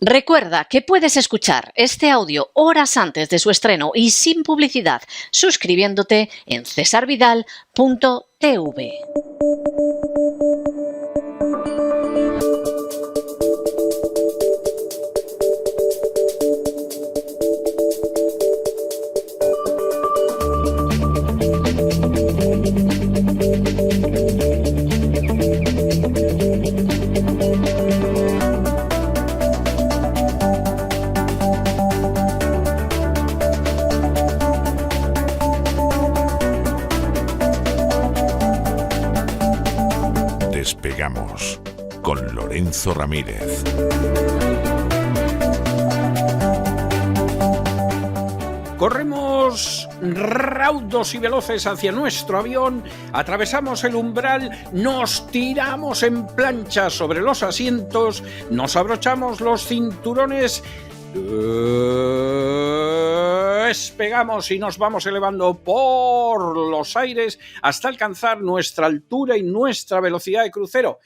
Recuerda que puedes escuchar este audio horas antes de su estreno y sin publicidad suscribiéndote en cesarvidal.tv. Despegamos con Lorenzo Ramírez. Corremos raudos y veloces hacia nuestro avión, atravesamos el umbral, nos tiramos en plancha sobre los asientos, nos abrochamos los cinturones, despegamos y nos vamos elevando por los aires hasta alcanzar nuestra altura y nuestra velocidad de crucero.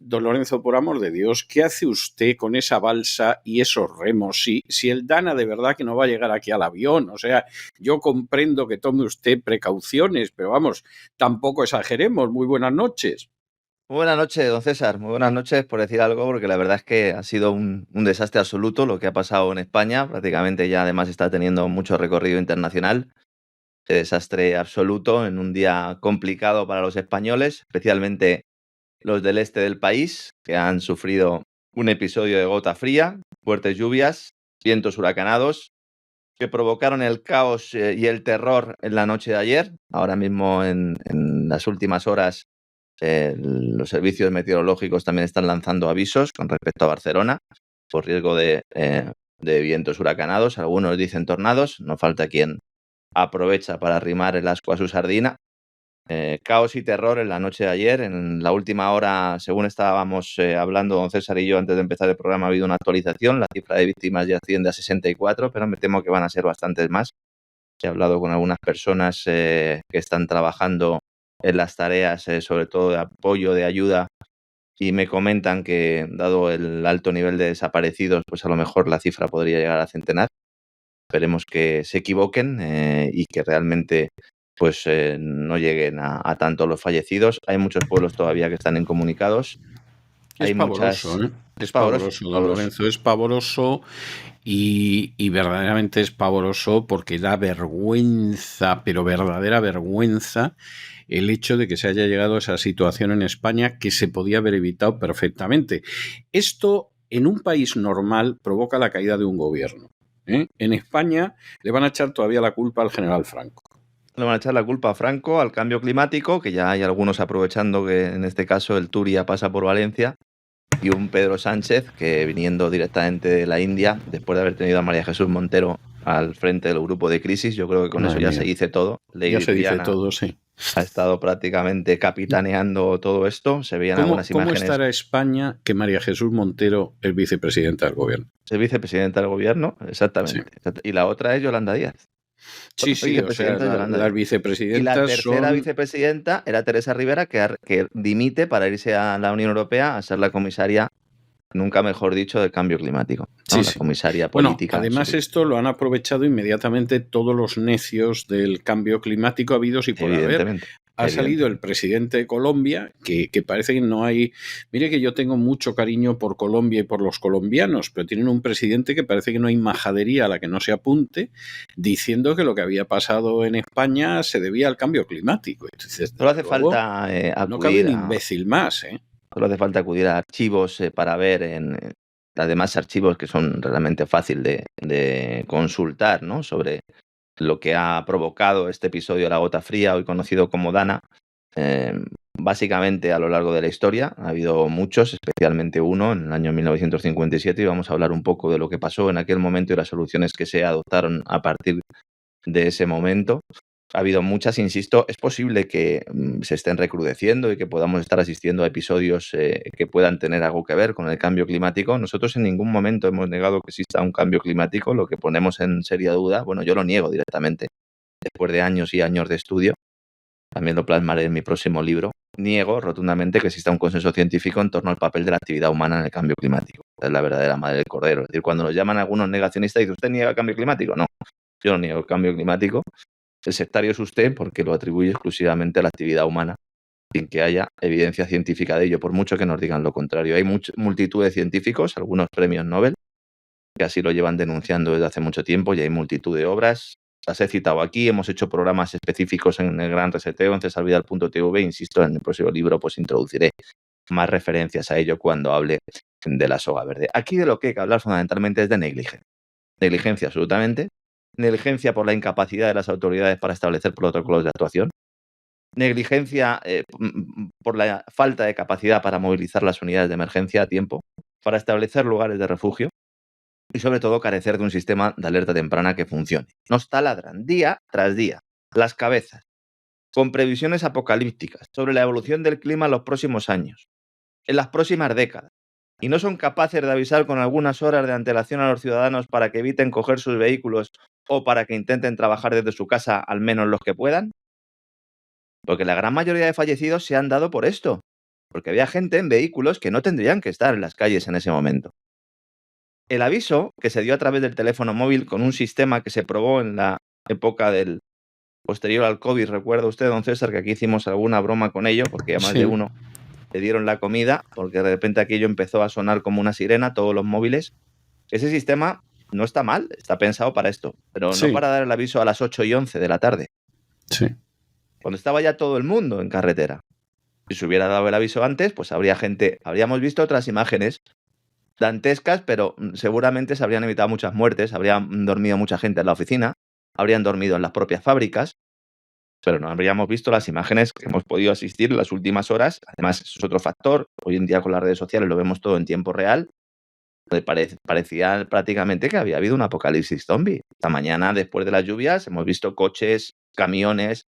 Don Lorenzo, por amor de Dios, ¿qué hace usted con esa balsa y esos remos? Si el Dana de verdad que no va a llegar aquí al avión, o sea, yo comprendo que tome usted precauciones, pero vamos, tampoco exageremos. Muy buenas noches. Muy buenas noches, don César. Muy buenas noches, por decir algo, porque la verdad es que ha sido un desastre absoluto lo que ha pasado en España. Prácticamente ya además está teniendo mucho recorrido internacional. Desastre absoluto en un día complicado para los españoles, especialmente los del este del país, que han sufrido un episodio de gota fría, fuertes lluvias, vientos huracanados, que provocaron el caos y el terror en la noche de ayer. Ahora mismo, en las últimas horas, los servicios meteorológicos también están lanzando avisos con respecto a Barcelona por riesgo de vientos huracanados. Algunos dicen tornados, no falta quien aprovecha para arrimar el ascua a su sardina. Caos y terror en la noche de ayer. En la última hora, según estábamos hablando don César y yo antes de empezar el programa, ha habido una actualización. La cifra de víctimas ya asciende a 64, pero me temo que van a ser bastantes más. He hablado con algunas personas que están trabajando en las tareas, sobre todo de apoyo, de ayuda, y me comentan que, dado el alto nivel de desaparecidos, pues a lo mejor la cifra podría llegar a centenar. Esperemos que se equivoquen y que realmente pues no lleguen a tanto los fallecidos. Hay muchos pueblos todavía que están incomunicados. Es pavoroso, ¿eh? Es pavoroso, don Lorenzo, es pavoroso y verdaderamente es pavoroso porque da vergüenza, pero verdadera vergüenza, el hecho de que se haya llegado a esa situación en España que se podía haber evitado perfectamente. Esto, en un país normal, provoca la caída de un gobierno, ¿eh? En España le van a echar todavía la culpa al general Franco. Le van a echar la culpa a Franco, al cambio climático, que ya hay algunos aprovechando que en este caso el Turia pasa por Valencia, y un Pedro Sánchez que, viniendo directamente de la India, después de haber tenido a María Jesús Montero al frente del grupo de crisis, yo creo que con eso ya se dice todo. Ya se dice todo, sí. Ha estado prácticamente capitaneando todo esto. Se veían algunas imágenes. ¿Cómo estará España que María Jesús Montero es vicepresidenta del gobierno? Es vicepresidenta del gobierno, exactamente. Sí. Y la otra es Yolanda Díaz. Sí, o sea, las vicepresidentas. Y la tercera vicepresidenta era Teresa Rivera, que dimite para irse a la Unión Europea a ser la comisaria, nunca mejor dicho, del cambio climático, ¿no? La comisaria política. Bueno, además esto lo han aprovechado inmediatamente todos los necios del cambio climático habidos y por haber. Ha salido el presidente de Colombia, que parece que no hay... Mire que yo tengo mucho cariño por Colombia y por los colombianos, pero tienen un presidente que parece que no hay majadería a la que no se apunte, diciendo que lo que había pasado en España se debía al cambio climático. Entonces, solo hace falta acudir, no cabe un imbécil más, ¿eh? Solo hace falta acudir a archivos para ver, además archivos que son realmente fácil de consultar, ¿no? Sobre lo que ha provocado este episodio de la gota fría, hoy conocido como Dana. Básicamente, a lo largo de la historia ha habido muchos, especialmente uno en el año 1957, y vamos a hablar un poco de lo que pasó en aquel momento y las soluciones que se adoptaron a partir de ese momento. Ha habido muchas, insisto, es posible que se estén recrudeciendo y que podamos estar asistiendo a episodios que puedan tener algo que ver con el cambio climático. Nosotros en ningún momento hemos negado que exista un cambio climático. Lo que ponemos en seria duda, bueno, yo lo niego directamente, después de años y años de estudio, también lo plasmaré en mi próximo libro, niego rotundamente que exista un consenso científico en torno al papel de la actividad humana en el cambio climático. es la verdadera madre del cordero. Es decir, cuando nos llaman algunos negacionistas, dice, ¿usted niega el cambio climático? No, yo no niego el cambio climático. El sectario es usted porque lo atribuye exclusivamente a la actividad humana, sin que haya evidencia científica de ello, por mucho que nos digan lo contrario. Hay multitud de científicos, algunos premios Nobel, que así lo llevan denunciando desde hace mucho tiempo, y hay multitud de obras. Las he citado aquí, hemos hecho programas específicos en el Gran Reseteo, en cesarvidal.tv, insisto, en el próximo libro pues introduciré más referencias a ello cuando hable de la soga verde. Aquí de lo que hay que hablar fundamentalmente es de negligencia. Negligencia absolutamente, negligencia por la incapacidad de las autoridades para establecer protocolos de actuación, negligencia por la falta de capacidad para movilizar las unidades de emergencia a tiempo, para establecer lugares de refugio y sobre todo carecer de un sistema de alerta temprana que funcione. Nos taladran día tras día las cabezas con previsiones apocalípticas sobre la evolución del clima en los próximos años, en las próximas décadas, y no son capaces de avisar con algunas horas de antelación a los ciudadanos para que eviten coger sus vehículos o para que intenten trabajar desde su casa al menos los que puedan. Porque la gran mayoría de fallecidos se han dado por esto, porque había gente en vehículos que no tendrían que estar en las calles en ese momento. El aviso que se dio a través del teléfono móvil con un sistema que se probó en la época del posterior al COVID, recuerda usted, don César, que aquí hicimos alguna broma con ello, porque a más de uno le dieron la comida, porque de repente aquello empezó a sonar como una sirena, todos los móviles. Ese sistema no está mal, está pensado para esto, pero no para dar el aviso a las 8:11 de la tarde. Sí. Cuando estaba ya todo el mundo en carretera. Si se hubiera dado el aviso antes, pues habríamos visto otras imágenes dantescas, pero seguramente se habrían evitado muchas muertes, habrían dormido mucha gente en la oficina, habrían dormido en las propias fábricas, pero no habríamos visto las imágenes que hemos podido asistir en las últimas horas. Además, eso es otro factor. Hoy en día con las redes sociales lo vemos todo en tiempo real. Parecía prácticamente que había habido un apocalipsis zombie. Esta mañana, después de las lluvias, hemos visto coches, camiones.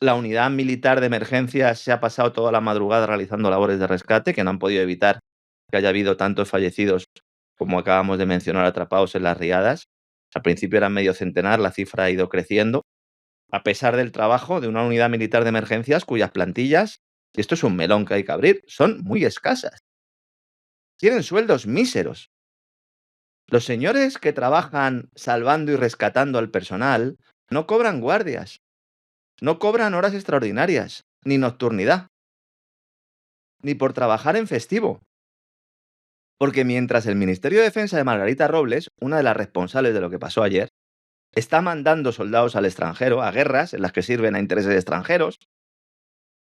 La unidad militar de emergencias se ha pasado toda la madrugada realizando labores de rescate que no han podido evitar que haya habido tantos fallecidos como acabamos de mencionar atrapados en las riadas. Al principio eran medio centenar, la cifra ha ido creciendo, a pesar del trabajo de una unidad militar de emergencias cuyas plantillas, y esto es un melón que hay que abrir, son muy escasas. Tienen sueldos míseros. Los señores que trabajan salvando y rescatando al personal no cobran guardias, no cobran horas extraordinarias, ni nocturnidad, ni por trabajar en festivo. Porque mientras el Ministerio de Defensa de Margarita Robles, una de las responsables de lo que pasó ayer, está mandando soldados al extranjero, a guerras en las que sirven a intereses extranjeros,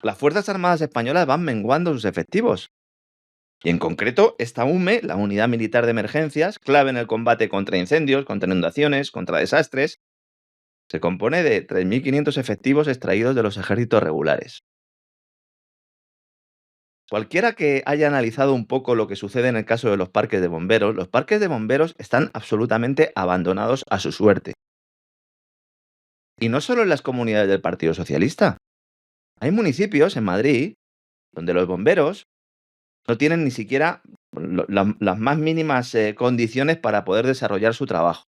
las Fuerzas Armadas Españolas van menguando sus efectivos. Y en concreto, esta UME, la Unidad Militar de Emergencias, clave en el combate contra incendios, contra inundaciones, contra desastres, se compone de 3.500 efectivos extraídos de los ejércitos regulares. Cualquiera que haya analizado un poco lo que sucede en el caso de los parques de bomberos están absolutamente abandonados a su suerte. Y no solo en las comunidades del Partido Socialista. Hay municipios en Madrid donde los bomberos no tienen ni siquiera las más mínimas condiciones para poder desarrollar su trabajo.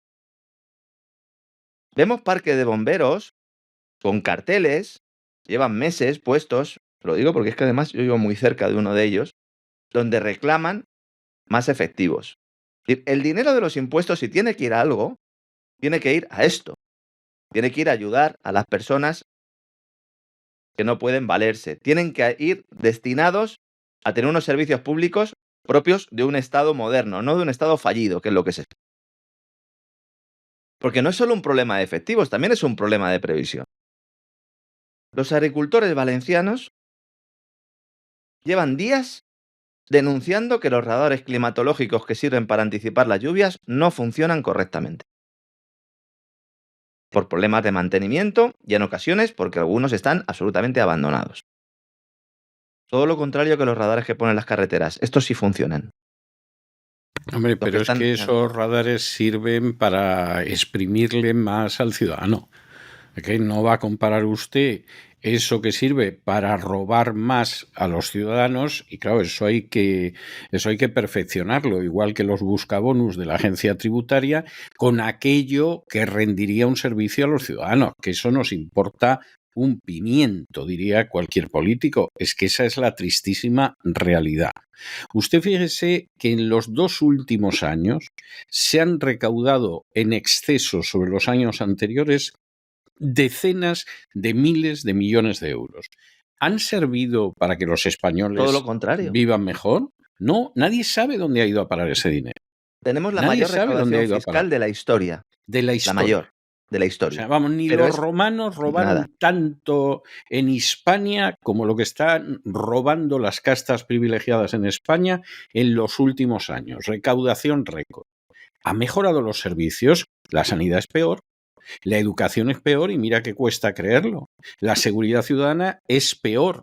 Vemos parques de bomberos con carteles, llevan meses puestos, lo digo porque es que además yo vivo muy cerca de uno de ellos, donde reclaman más efectivos. El dinero de los impuestos, si tiene que ir a algo, tiene que ir a esto. Tiene que ir a ayudar a las personas que no pueden valerse. Tienen que ir destinados a tener unos servicios públicos propios de un Estado moderno, no de un Estado fallido, que es lo que se espera. Porque no es solo un problema de efectivos, también es un problema de previsión. Los agricultores valencianos llevan días denunciando que los radares climatológicos que sirven para anticipar las lluvias no funcionan correctamente. Por problemas de mantenimiento y en ocasiones porque algunos están absolutamente abandonados. Todo lo contrario que los radares que ponen las carreteras. Estos sí funcionan. Hombre, pero es que esos radares sirven para exprimirle más al ciudadano. ¿Okay? No va a comparar usted eso que sirve para robar más a los ciudadanos y claro, eso hay que perfeccionarlo, igual que los buscabonus de la agencia tributaria, con aquello que rendiría un servicio a los ciudadanos, que eso nos importa un pimiento, diría cualquier político. Es que esa es la tristísima realidad. Usted fíjese que en los 2 últimos años se han recaudado en exceso sobre los años anteriores decenas de miles de millones de euros. ¿Han servido para que los españoles Todo lo contrario. vivan mejor? No, nadie sabe dónde ha ido a parar ese dinero. Tenemos la Nadie mayor sabe dónde ha recaudación ido a parar. fiscal de la historia. De la La historia. mayor de la O historia. sea, vamos, ni Pero los romanos robaron nada. tanto en Hispania como lo que están robando las castas privilegiadas en España en los últimos años. Recaudación récord. Ha mejorado los servicios, la sanidad es peor, la educación es peor y mira que cuesta creerlo. La seguridad ciudadana es peor.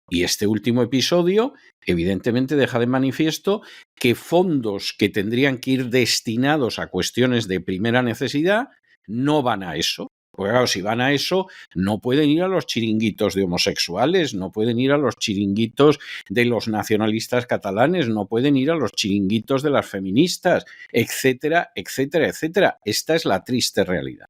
Y este último episodio, evidentemente, deja de manifiesto que fondos que tendrían que ir destinados a cuestiones de primera necesidad no van a eso. Porque claro, si van a eso, no pueden ir a los chiringuitos de homosexuales, no pueden ir a los chiringuitos de los nacionalistas catalanes, no pueden ir a los chiringuitos de las feministas, etcétera, etcétera, etcétera. Esta es la triste realidad.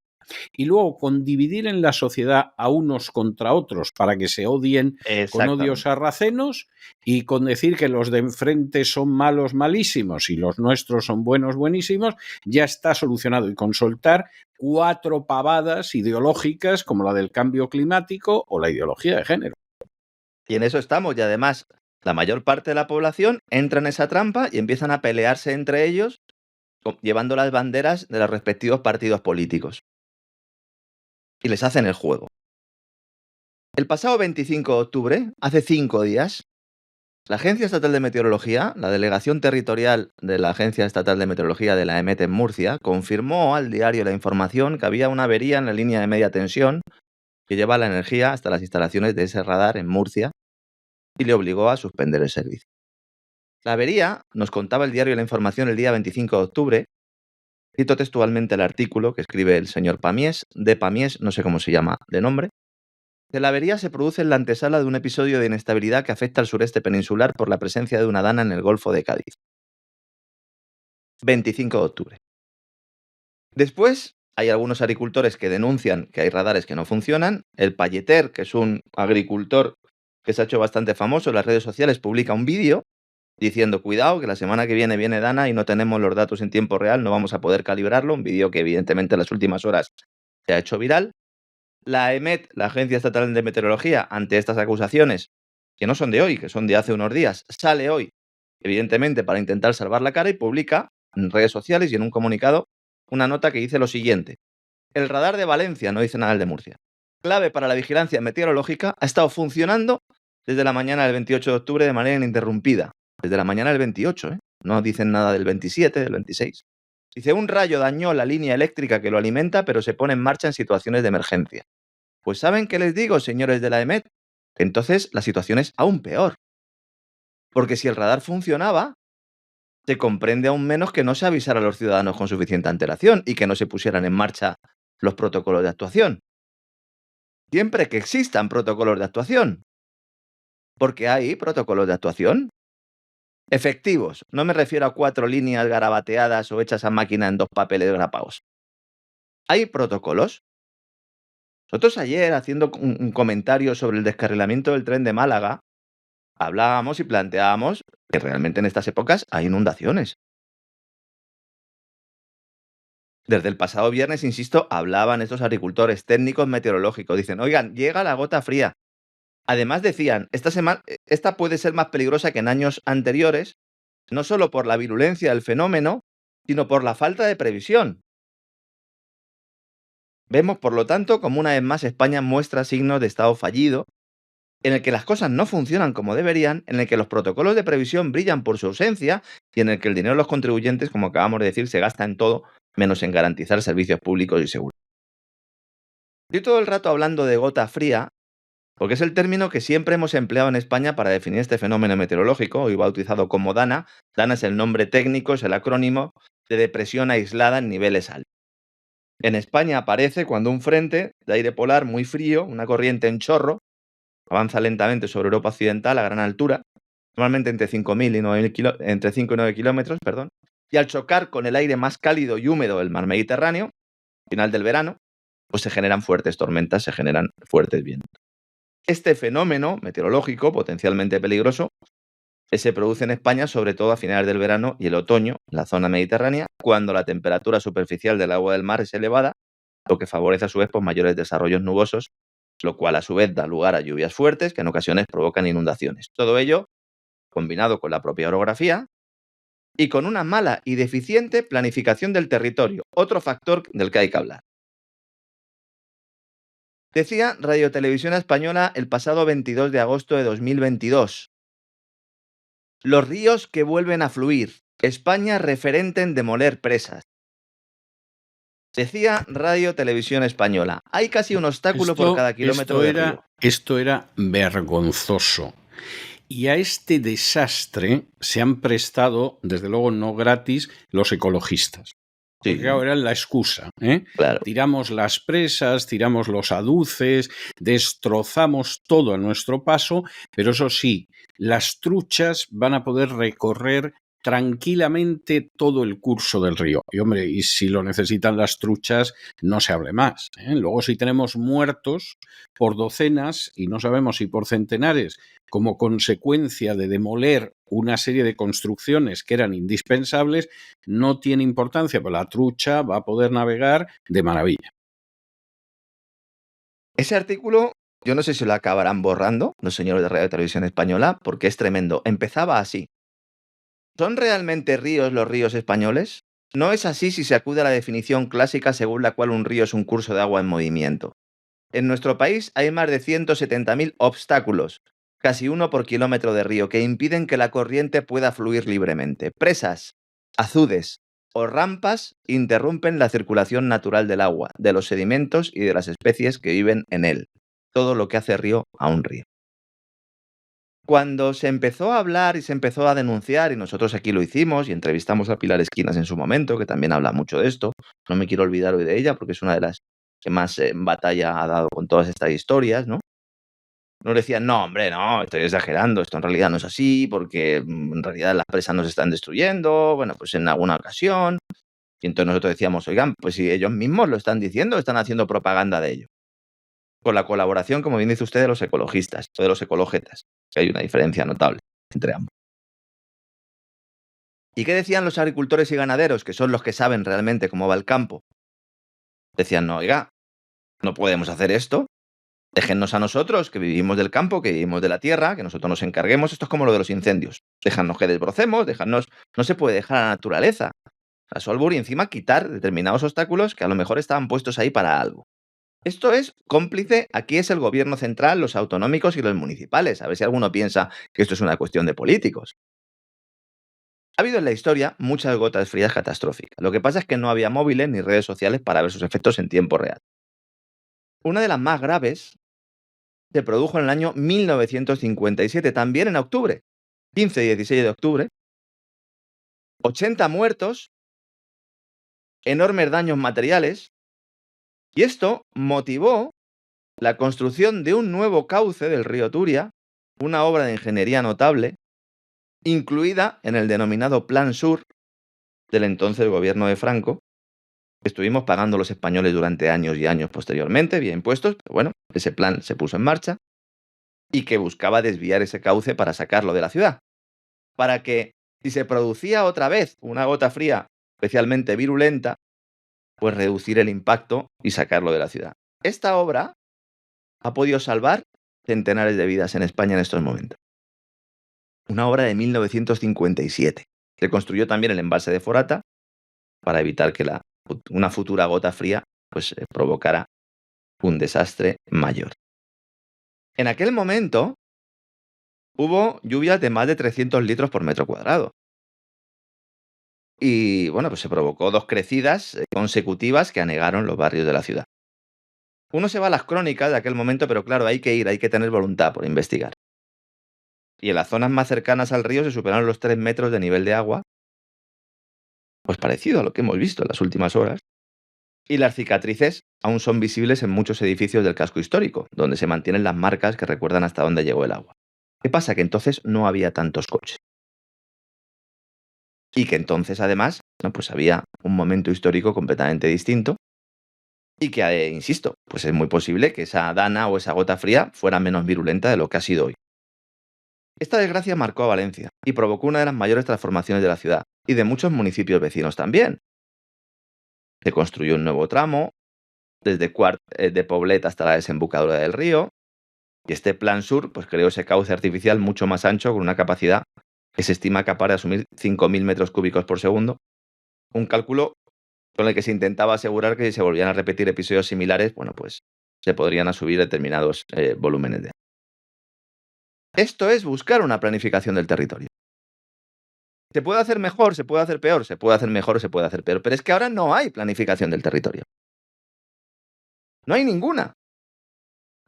Y luego, con dividir en la sociedad a unos contra otros para que se odien con odios sarracenos y con decir que los de enfrente son malos malísimos y los nuestros son buenos buenísimos, ya está solucionado. Y con soltar 4 pavadas ideológicas como la del cambio climático o la ideología de género. Y en eso estamos. Y además, la mayor parte de la población entra en esa trampa y empiezan a pelearse entre ellos llevando las banderas de los respectivos partidos políticos. Y les hacen el juego. El pasado 25 de octubre, hace 5 días, la Agencia Estatal de Meteorología, la delegación territorial de la Agencia Estatal de Meteorología de la EMET en Murcia, confirmó al diario La Información que había una avería en la línea de media tensión que lleva la energía hasta las instalaciones de ese radar en Murcia y le obligó a suspender el servicio. La avería, nos contaba el diario La Información el día 25 de octubre, cito textualmente el artículo que escribe el señor Pamies, de Pamies, no sé cómo se llama de nombre. La avería se produce en la antesala de un episodio de inestabilidad que afecta al sureste peninsular por la presencia de una dana en el Golfo de Cádiz. 25 de octubre. Después, hay algunos agricultores que denuncian que hay radares que no funcionan. El Palleter, que es un agricultor que se ha hecho bastante famoso en las redes sociales, publica un vídeo diciendo, cuidado, que la semana que viene dana y no tenemos los datos en tiempo real, no vamos a poder calibrarlo. Un vídeo que evidentemente en las últimas horas se ha hecho viral. La EMET, la Agencia Estatal de Meteorología, ante estas acusaciones, que no son de hoy, que son de hace unos días, sale hoy, evidentemente, para intentar salvar la cara y publica en redes sociales y en un comunicado una nota que dice lo siguiente. El radar de Valencia, no dice nada el de Murcia, clave para la vigilancia meteorológica, ha estado funcionando desde la mañana del 28 de octubre de manera ininterrumpida. Desde la mañana del 28, no dicen nada del 27, del 26. Dice, un rayo dañó la línea eléctrica que lo alimenta, pero se pone en marcha en situaciones de emergencia. Pues ¿saben qué les digo, señores de la EMET? Entonces la situación es aún peor. Porque si el radar funcionaba, se comprende aún menos que no se avisara a los ciudadanos con suficiente antelación y que no se pusieran en marcha los protocolos de actuación. Siempre que existan protocolos de actuación. Porque hay protocolos de actuación efectivos. No me refiero a 4 líneas garabateadas o hechas a máquina en 2 papeles grapados. Hay protocolos. Nosotros ayer, haciendo un comentario sobre el descarrilamiento del tren de Málaga, hablábamos y planteábamos que realmente en estas épocas hay inundaciones. Desde el pasado viernes, insisto, hablaban estos agricultores técnicos meteorológicos. Dicen, oigan, llega la gota fría. Además decían, esta puede ser más peligrosa que en años anteriores, no solo por la virulencia del fenómeno, sino por la falta de previsión. Vemos, por lo tanto, como una vez más España muestra signos de estado fallido, en el que las cosas no funcionan como deberían, en el que los protocolos de previsión brillan por su ausencia y en el que el dinero de los contribuyentes, como acabamos de decir, se gasta en todo, menos en garantizar servicios públicos y seguros. Estoy todo el rato hablando de gota fría, porque es el término que siempre hemos empleado en España para definir este fenómeno meteorológico, hoy bautizado como DANA. DANA es el nombre técnico, es el acrónimo de depresión aislada en niveles altos. En España aparece cuando un frente de aire polar muy frío, una corriente en chorro, avanza lentamente sobre Europa Occidental a gran altura, normalmente entre 5 y 9 kilómetros, y al chocar con el aire más cálido y húmedo del mar Mediterráneo, final del verano, pues se generan fuertes tormentas, se generan fuertes vientos. Este fenómeno meteorológico, potencialmente peligroso, Se produce en España sobre todo a finales del verano y el otoño, en la zona mediterránea, cuando la temperatura superficial del agua del mar es elevada, lo que favorece a su vez por mayores desarrollos nubosos, lo cual a su vez da lugar a lluvias fuertes que en ocasiones provocan inundaciones. Todo ello combinado con la propia orografía y con una mala y deficiente planificación del territorio, otro factor del que hay que hablar. Decía Radio Televisión Española el pasado 22 de agosto de 2022. Los ríos que vuelven a fluir. España referente en demoler presas. Decía Radio Televisión Española. Hay casi un obstáculo por cada kilómetro de río. Esto era vergonzoso. Y a este desastre se han prestado, desde luego no gratis, los ecologistas. Sí. Porque ahora era la excusa. Claro. Tiramos las presas, tiramos los aduces, destrozamos todo a nuestro paso, pero eso sí, las truchas van a poder recorrer tranquilamente todo el curso del río. Y hombre, y si lo necesitan las truchas, no se hable más. Luego, si tenemos muertos por docenas, y no sabemos si por centenares, como consecuencia de demoler una serie de construcciones que eran indispensables, no tiene importancia, pero la trucha va a poder navegar de maravilla. Ese artículo, yo no sé si lo acabarán borrando los señores de Radio Televisión Española, porque es tremendo. Empezaba así. ¿Son realmente ríos los ríos españoles? No es así si se acude a la definición clásica según la cual un río es un curso de agua en movimiento. En nuestro país hay más de 170.000 obstáculos, casi uno por kilómetro de río, que impiden que la corriente pueda fluir libremente. Presas, azudes o rampas interrumpen la circulación natural del agua, de los sedimentos y de las especies que viven en él. Todo lo que hace río a un río. Cuando se empezó a hablar y se empezó a denunciar, y nosotros aquí lo hicimos y entrevistamos a Pilar Esquinas en su momento, que también habla mucho de esto, no me quiero olvidar hoy de ella porque es una de las que más batalla ha dado con todas estas historias, ¿no? Nos decían, no, hombre, no, estoy exagerando, esto en realidad no es así, porque en realidad las presas nos están destruyendo, bueno, pues en alguna ocasión. Y entonces nosotros decíamos, oigan, pues si ellos mismos lo están diciendo, están haciendo propaganda de ello. Con la colaboración, como bien dice usted, de los ecologistas, o de los ecologetas, que hay una diferencia notable entre ambos. ¿Y qué decían los agricultores y ganaderos, que son los que saben realmente cómo va el campo? Decían, no, oiga, no podemos hacer esto, déjennos a nosotros, que vivimos del campo, que vivimos de la tierra, que nosotros nos encarguemos, esto es como lo de los incendios, déjanos que desbrocemos, no se puede dejar a la naturaleza, a su albur y encima quitar determinados obstáculos que a lo mejor estaban puestos ahí para algo. Esto es cómplice, aquí es el gobierno central, los autonómicos y los municipales. A ver si alguno piensa que esto es una cuestión de políticos. Ha habido en la historia muchas gotas frías catastróficas. Lo que pasa es que no había móviles ni redes sociales para ver sus efectos en tiempo real. Una de las más graves se produjo en el año 1957, también en octubre, 15 y 16 de octubre. 80 muertos, enormes daños materiales. Y esto motivó la construcción de un nuevo cauce del río Turia, una obra de ingeniería notable, incluida en el denominado Plan Sur del entonces gobierno de Franco, que estuvimos pagando los españoles durante años y años posteriormente, vía impuestos, pero bueno, ese plan se puso en marcha y que buscaba desviar ese cauce para sacarlo de la ciudad, para que si se producía otra vez una gota fría especialmente virulenta, pues reducir el impacto y sacarlo de la ciudad. Esta obra ha podido salvar centenares de vidas en España en estos momentos. Una obra de 1957. Se construyó también el embalse de Forata para evitar que una futura gota fría pues, provocara un desastre mayor. En aquel momento hubo lluvias de más de 300 litros por metro cuadrado. Y bueno, pues se provocó 2 crecidas consecutivas que anegaron los barrios de la ciudad. Uno se va a las crónicas de aquel momento, pero claro, hay que ir, hay que tener voluntad por investigar. Y en las zonas más cercanas al río se superaron los 3 metros de nivel de agua, pues parecido a lo que hemos visto en las últimas horas. Y las cicatrices aún son visibles en muchos edificios del casco histórico, donde se mantienen las marcas que recuerdan hasta dónde llegó el agua. ¿Qué pasa? Que entonces no había tantos coches. Y que entonces, además, pues había un momento histórico completamente distinto y que, insisto, pues es muy posible que esa dana o esa gota fría fuera menos virulenta de lo que ha sido hoy. Esta desgracia marcó a Valencia y provocó una de las mayores transformaciones de la ciudad y de muchos municipios vecinos también. Se construyó un nuevo tramo, desde Cuart de Poblet hasta la desembocadura del río, y este Plan Sur pues creó ese cauce artificial mucho más ancho con una capacidad que se estima capaz de asumir 5.000 metros cúbicos por segundo, un cálculo con el que se intentaba asegurar que si se volvían a repetir episodios similares, bueno, pues se podrían asumir determinados volúmenes de agua. Esto es buscar una planificación del territorio. ¿Se puede hacer mejor? ¿Se puede hacer peor? Se puede hacer mejor o se puede hacer peor. Pero es que ahora no hay planificación del territorio. No hay ninguna.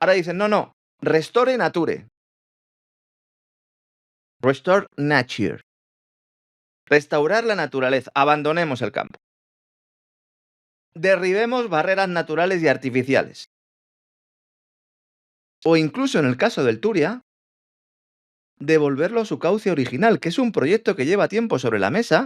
Ahora dicen, no, restore nature. Restore nature. Restaurar la naturaleza. Abandonemos el campo. Derribemos barreras naturales y artificiales. O incluso en el caso del Turia, devolverlo a su cauce original, que es un proyecto que lleva tiempo sobre la mesa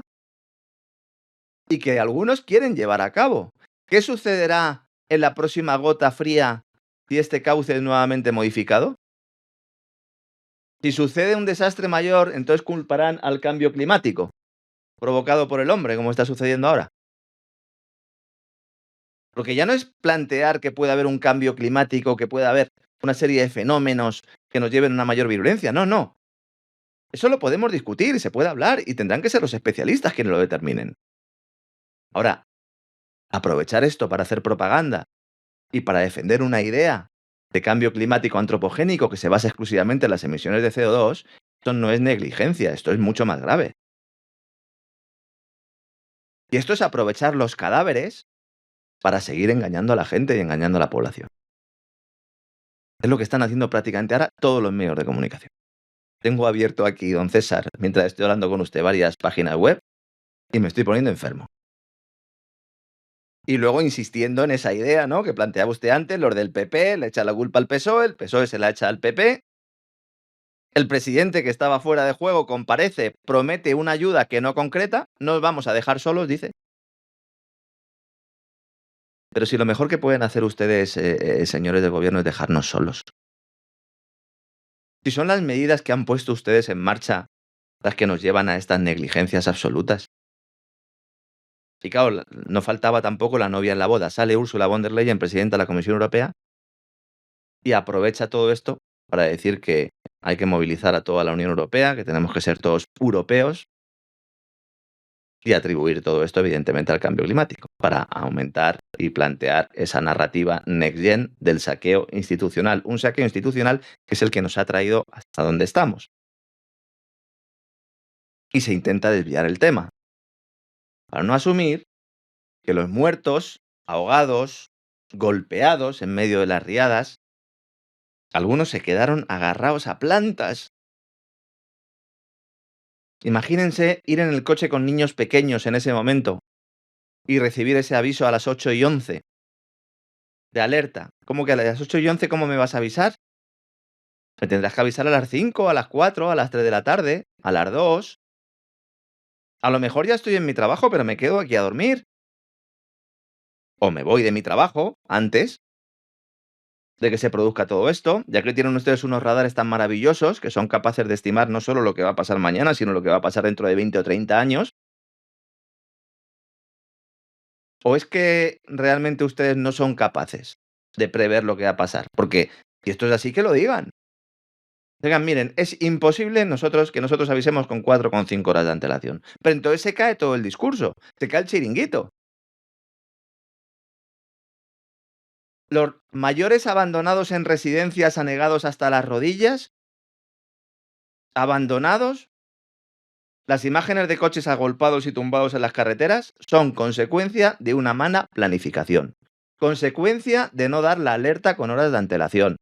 y que algunos quieren llevar a cabo. ¿Qué sucederá en la próxima gota fría si este cauce es nuevamente modificado? Si sucede un desastre mayor, entonces culparán al cambio climático provocado por el hombre, como está sucediendo ahora. Porque ya no es plantear que puede haber un cambio climático, que pueda haber una serie de fenómenos que nos lleven a una mayor virulencia. No. Eso lo podemos discutir, se puede hablar y tendrán que ser los especialistas quienes lo determinen. Ahora, aprovechar esto para hacer propaganda y para defender una idea de cambio climático antropogénico que se basa exclusivamente en las emisiones de CO2, esto no es negligencia, esto es mucho más grave. Y esto es aprovechar los cadáveres para seguir engañando a la gente y engañando a la población. Es lo que están haciendo prácticamente ahora todos los medios de comunicación. Tengo abierto aquí, don César, mientras estoy hablando con usted, varias páginas web y me estoy poniendo enfermo. Y luego insistiendo en esa idea, ¿no?, que planteaba usted antes, los del PP le echan la culpa al PSOE, el PSOE se la echa al PP. El presidente, que estaba fuera de juego, comparece, promete una ayuda que no concreta, nos vamos a dejar solos, dice. Pero si lo mejor que pueden hacer ustedes, señores del gobierno, es dejarnos solos. Si son las medidas que han puesto ustedes en marcha las que nos llevan a estas negligencias absolutas. Y claro, no faltaba tampoco la novia en la boda. Sale Ursula von der Leyen, presidenta de la Comisión Europea, y aprovecha todo esto para decir que hay que movilizar a toda la Unión Europea, que tenemos que ser todos europeos, y atribuir todo esto, evidentemente, al cambio climático, para aumentar y plantear esa narrativa next gen del saqueo institucional. Un saqueo institucional que es el que nos ha traído hasta donde estamos. Y se intenta desviar el tema, para no asumir que los muertos, ahogados, golpeados en medio de las riadas, algunos se quedaron agarrados a plantas. Imagínense ir en el coche con niños pequeños en ese momento y recibir ese aviso a las 8:11 de alerta. ¿Cómo que a las 8:11 cómo me vas a avisar? Me tendrás que avisar a las 5, a las 4, a las 3 de la tarde, a las 2. A lo mejor ya estoy en mi trabajo, pero me quedo aquí a dormir. O me voy de mi trabajo antes de que se produzca todo esto, ya que tienen ustedes unos radares tan maravillosos que son capaces de estimar no solo lo que va a pasar mañana, sino lo que va a pasar dentro de 20 o 30 años. ¿O es que realmente ustedes no son capaces de prever lo que va a pasar? Porque si esto es así, que lo digan. Digan, miren, es imposible que nosotros avisemos con 4,5 horas de antelación. Pero entonces se cae todo el discurso, se cae el chiringuito. Los mayores abandonados en residencias anegados hasta las rodillas, abandonados, las imágenes de coches agolpados y tumbados en las carreteras son consecuencia de una mala planificación, consecuencia de no dar la alerta con horas de antelación,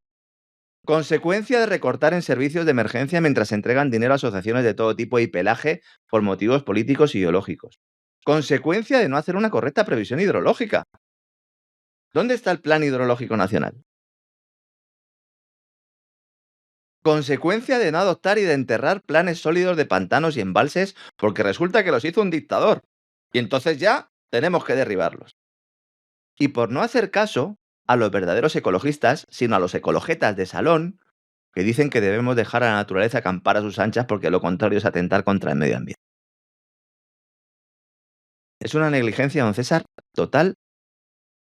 consecuencia de recortar en servicios de emergencia mientras entregan dinero a asociaciones de todo tipo y pelaje por motivos políticos e ideológicos, consecuencia de no hacer una correcta previsión hidrológica. ¿Dónde está el Plan Hidrológico Nacional? Consecuencia de no adoptar y de enterrar planes sólidos de pantanos y embalses porque resulta que los hizo un dictador. Y entonces ya tenemos que derribarlos. Y por no hacer caso a los verdaderos ecologistas, sino a los ecologetas de salón, que dicen que debemos dejar a la naturaleza acampar a sus anchas porque lo contrario es atentar contra el medio ambiente. Es una negligencia, don César, total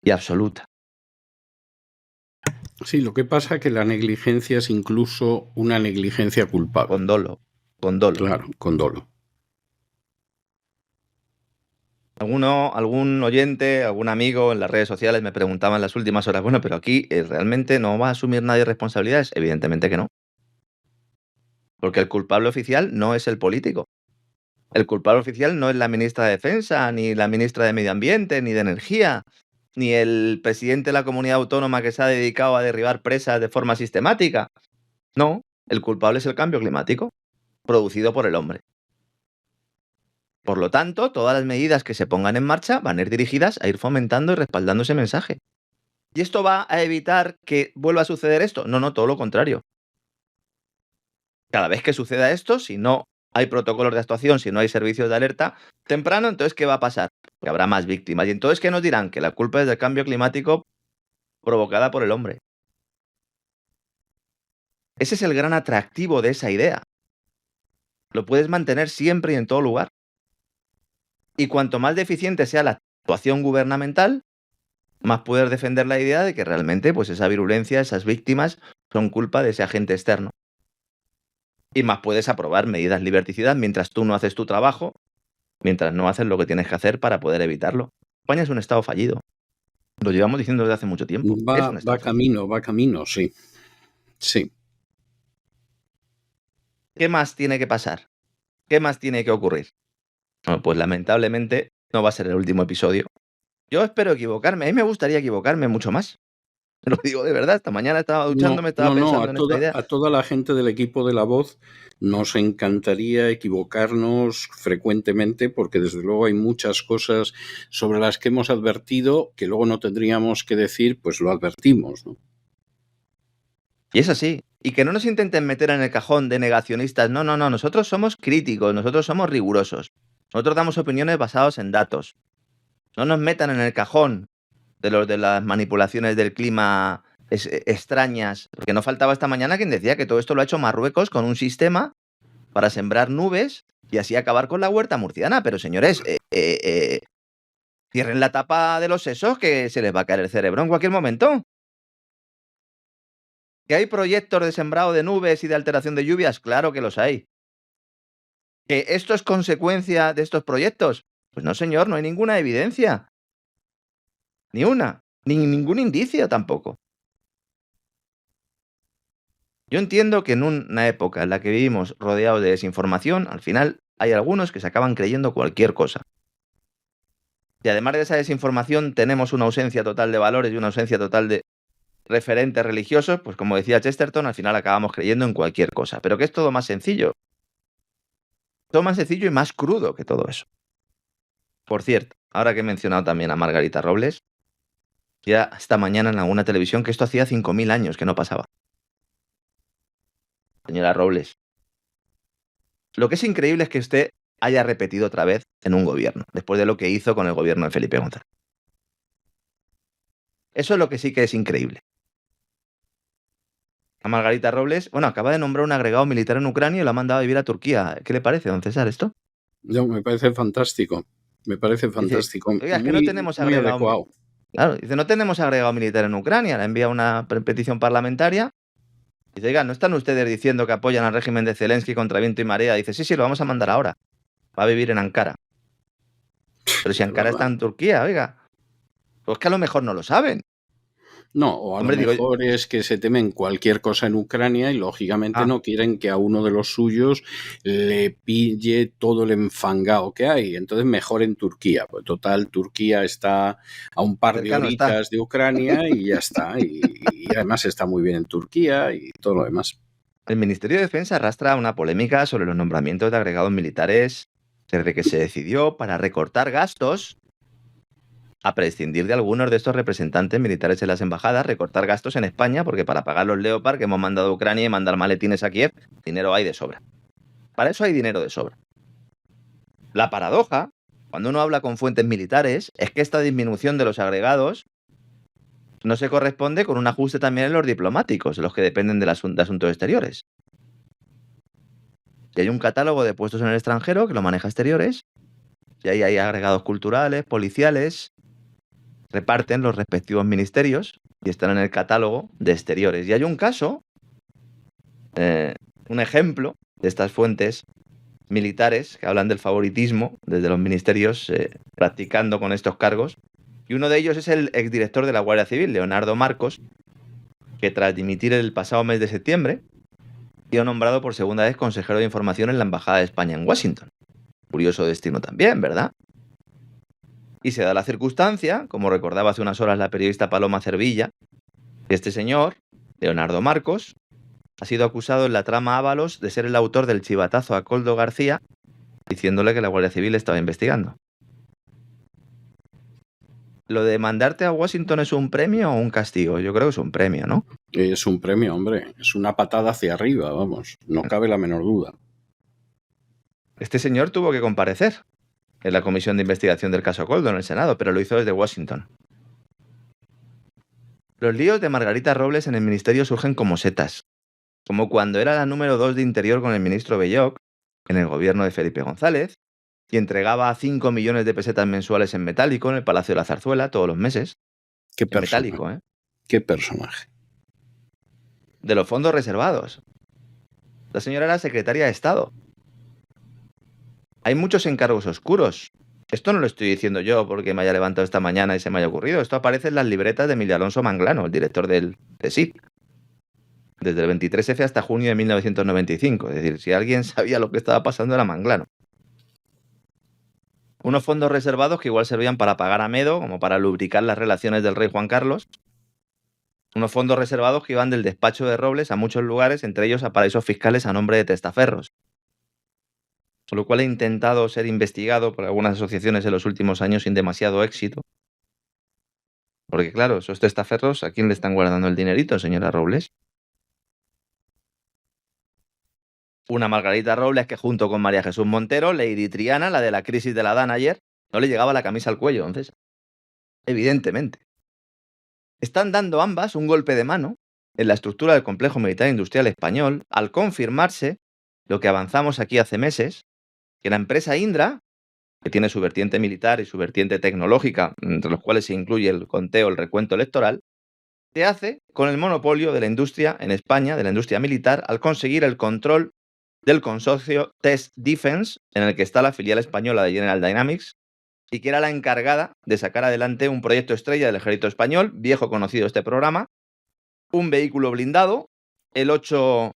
y absoluta. Sí, lo que pasa es que la negligencia es incluso una negligencia culpable. Con dolo, con dolo. Claro, con dolo. Algún oyente, algún amigo en las redes sociales me preguntaba en las últimas horas, bueno, pero aquí ¿realmente no va a asumir nadie responsabilidades? Evidentemente que no. Porque el culpable oficial no es el político. El culpable oficial no es la ministra de Defensa, ni la ministra de Medio Ambiente, ni de Energía, ni el presidente de la comunidad autónoma que se ha dedicado a derribar presas de forma sistemática. No, el culpable es el cambio climático, producido por el hombre. Por lo tanto, todas las medidas que se pongan en marcha van a ir dirigidas a ir fomentando y respaldando ese mensaje. ¿Y esto va a evitar que vuelva a suceder esto? No, todo lo contrario. Cada vez que suceda esto, si no hay protocolos de actuación, si no hay servicios de alerta temprano, entonces ¿qué va a pasar? Que habrá más víctimas. Y entonces, ¿qué nos dirán? Que la culpa es del cambio climático provocada por el hombre. Ese es el gran atractivo de esa idea. Lo puedes mantener siempre y en todo lugar. Y cuanto más deficiente sea la actuación gubernamental, más puedes defender la idea de que realmente pues esa virulencia, esas víctimas, son culpa de ese agente externo. Y más puedes aprobar medidas liberticidas mientras tú no haces tu trabajo, mientras no haces lo que tienes que hacer para poder evitarlo. España es un estado fallido. Lo llevamos diciendo desde hace mucho tiempo. Va camino, sí. Sí. ¿Qué más tiene que pasar? ¿Qué más tiene que ocurrir? Bueno, pues lamentablemente no va a ser el último episodio. Yo espero equivocarme. A mí me gustaría equivocarme mucho más. Lo digo de verdad. Esta mañana estaba duchándome, estaba pensando en esta idea. A toda la gente del equipo de La Voz nos encantaría equivocarnos frecuentemente porque desde luego hay muchas cosas sobre las que hemos advertido que luego no tendríamos que decir, pues lo advertimos, ¿no? Y es así. Y que no nos intenten meter en el cajón de negacionistas. No. Nosotros somos críticos, nosotros somos rigurosos. Nosotros damos opiniones basadas en datos. No nos metan en el cajón de las manipulaciones del clima extrañas. Porque no faltaba esta mañana quien decía que todo esto lo ha hecho Marruecos con un sistema para sembrar nubes y así acabar con la huerta murciana. Pero señores, cierren la tapa de los sesos que se les va a caer el cerebro en cualquier momento. ¿Que hay proyectos de sembrado de nubes y de alteración de lluvias? Claro que los hay. ¿Que esto es consecuencia de estos proyectos? Pues no, señor, no hay ninguna evidencia. Ni una. Ni ningún indicio tampoco. Yo entiendo que en una época en la que vivimos rodeados de desinformación, al final hay algunos que se acaban creyendo cualquier cosa. Y además de esa desinformación tenemos una ausencia total de valores y una ausencia total de referentes religiosos, pues como decía Chesterton, al final acabamos creyendo en cualquier cosa. Pero que es todo más sencillo. Todo más sencillo y más crudo que todo eso. Por cierto, ahora que he mencionado también a Margarita Robles, ya esta mañana en alguna televisión que esto hacía 5.000 años que no pasaba. Señora Robles, lo que es increíble es que usted haya repetido otra vez en un gobierno, después de lo que hizo con el gobierno de Felipe González. Eso es lo que sí que es increíble. A Margarita Robles, bueno, acaba de nombrar un agregado militar en Ucrania y lo ha mandado a vivir a Turquía. ¿Qué le parece, don César, esto? No, me parece fantástico. Me parece fantástico. Dice, oiga, es que no tenemos agregado. Adecuado. Claro, dice, no tenemos agregado militar en Ucrania. Le envía una petición parlamentaria. Dice, oiga, ¿no están ustedes diciendo que apoyan al régimen de Zelensky contra viento y marea? Dice, sí, lo vamos a mandar ahora. Va a vivir en Ankara. Pero si Ankara está en Turquía, oiga. Pues que a lo mejor no lo saben. No, o a lo mejor es que se temen cualquier cosa en Ucrania y lógicamente no quieren que a uno de los suyos le pille todo el enfangado que hay. Entonces mejor en Turquía. Pues total, Turquía está a un par de horitas de Ucrania y ya está. Y además está muy bien en Turquía y todo lo demás. El Ministerio de Defensa arrastra una polémica sobre los nombramientos de agregados militares desde que se decidió para recortar gastos a prescindir de algunos de estos representantes militares en las embajadas, recortar gastos en España, porque para pagar los Leopard que hemos mandado a Ucrania y mandar maletines a Kiev, dinero hay de sobra. Para eso hay dinero de sobra. La paradoja, cuando uno habla con fuentes militares, es que esta disminución de los agregados no se corresponde con un ajuste también en los diplomáticos, los que dependen de asuntos exteriores. Y hay un catálogo de puestos en el extranjero que lo maneja exteriores, y ahí hay agregados culturales, policiales, reparten los respectivos ministerios y están en el catálogo de exteriores. Y hay un caso, un ejemplo de estas fuentes militares que hablan del favoritismo desde los ministerios practicando con estos cargos. Y uno de ellos es el exdirector de la Guardia Civil, Leonardo Marcos, que tras dimitir el pasado mes de septiembre, sido nombrado por segunda vez consejero de información en la Embajada de España en Washington. Curioso destino también, ¿verdad? Y se da la circunstancia, como recordaba hace unas horas la periodista Paloma Cervilla, que este señor, Leonardo Marcos, ha sido acusado en la trama Ábalos de ser el autor del chivatazo a Koldo García, diciéndole que la Guardia Civil estaba investigando. ¿Lo de mandarte a Washington es un premio o un castigo? Yo creo que es un premio, ¿no? Es un premio, hombre. Es una patada hacia arriba, vamos. No cabe la menor duda. Este señor tuvo que comparecer en la comisión de investigación del caso Koldo en el Senado, pero lo hizo desde Washington. Los líos de Margarita Robles en el ministerio surgen como setas, como cuando era la número 2 de Interior con el ministro Belloc en el gobierno de Felipe González y entregaba 5 millones de pesetas mensuales en metálico en el Palacio de la Zarzuela todos los meses. Qué personaje. Metálico, ¿eh? Qué personaje. De los fondos reservados. La señora era secretaria de Estado. Hay muchos encargos oscuros. Esto no lo estoy diciendo yo porque me haya levantado esta mañana y se me haya ocurrido. Esto aparece en las libretas de Emilio Alonso Manglano, el director del CSIC. Desde el 23F hasta junio de 1995. Es decir, si alguien sabía lo que estaba pasando era Manglano. Unos fondos reservados que igual servían para pagar a Medo, como para lubricar las relaciones del rey Juan Carlos. Unos fondos reservados que iban del despacho de Robles a muchos lugares, entre ellos a paraísos fiscales a nombre de testaferros. Con lo cual he intentado ser investigado por algunas asociaciones en los últimos años sin demasiado éxito. Porque claro, esos testaferros, ¿a quién le están guardando el dinerito, señora Robles? Una Margarita Robles que junto con María Jesús Montero, Lady Triana, la de la crisis de la DAN ayer, no le llegaba la camisa al cuello, entonces. Evidentemente. Están dando ambas un golpe de mano en la estructura del complejo militar industrial español al confirmarse lo que avanzamos aquí hace meses, que la empresa Indra, que tiene su vertiente militar y su vertiente tecnológica, entre los cuales se incluye el conteo, el recuento electoral, se hace con el monopolio de la industria en España, de la industria militar, al conseguir el control del consorcio Test Defense, en el que está la filial española de General Dynamics, y que era la encargada de sacar adelante un proyecto estrella del ejército español, viejo conocido este programa, un vehículo blindado, el 8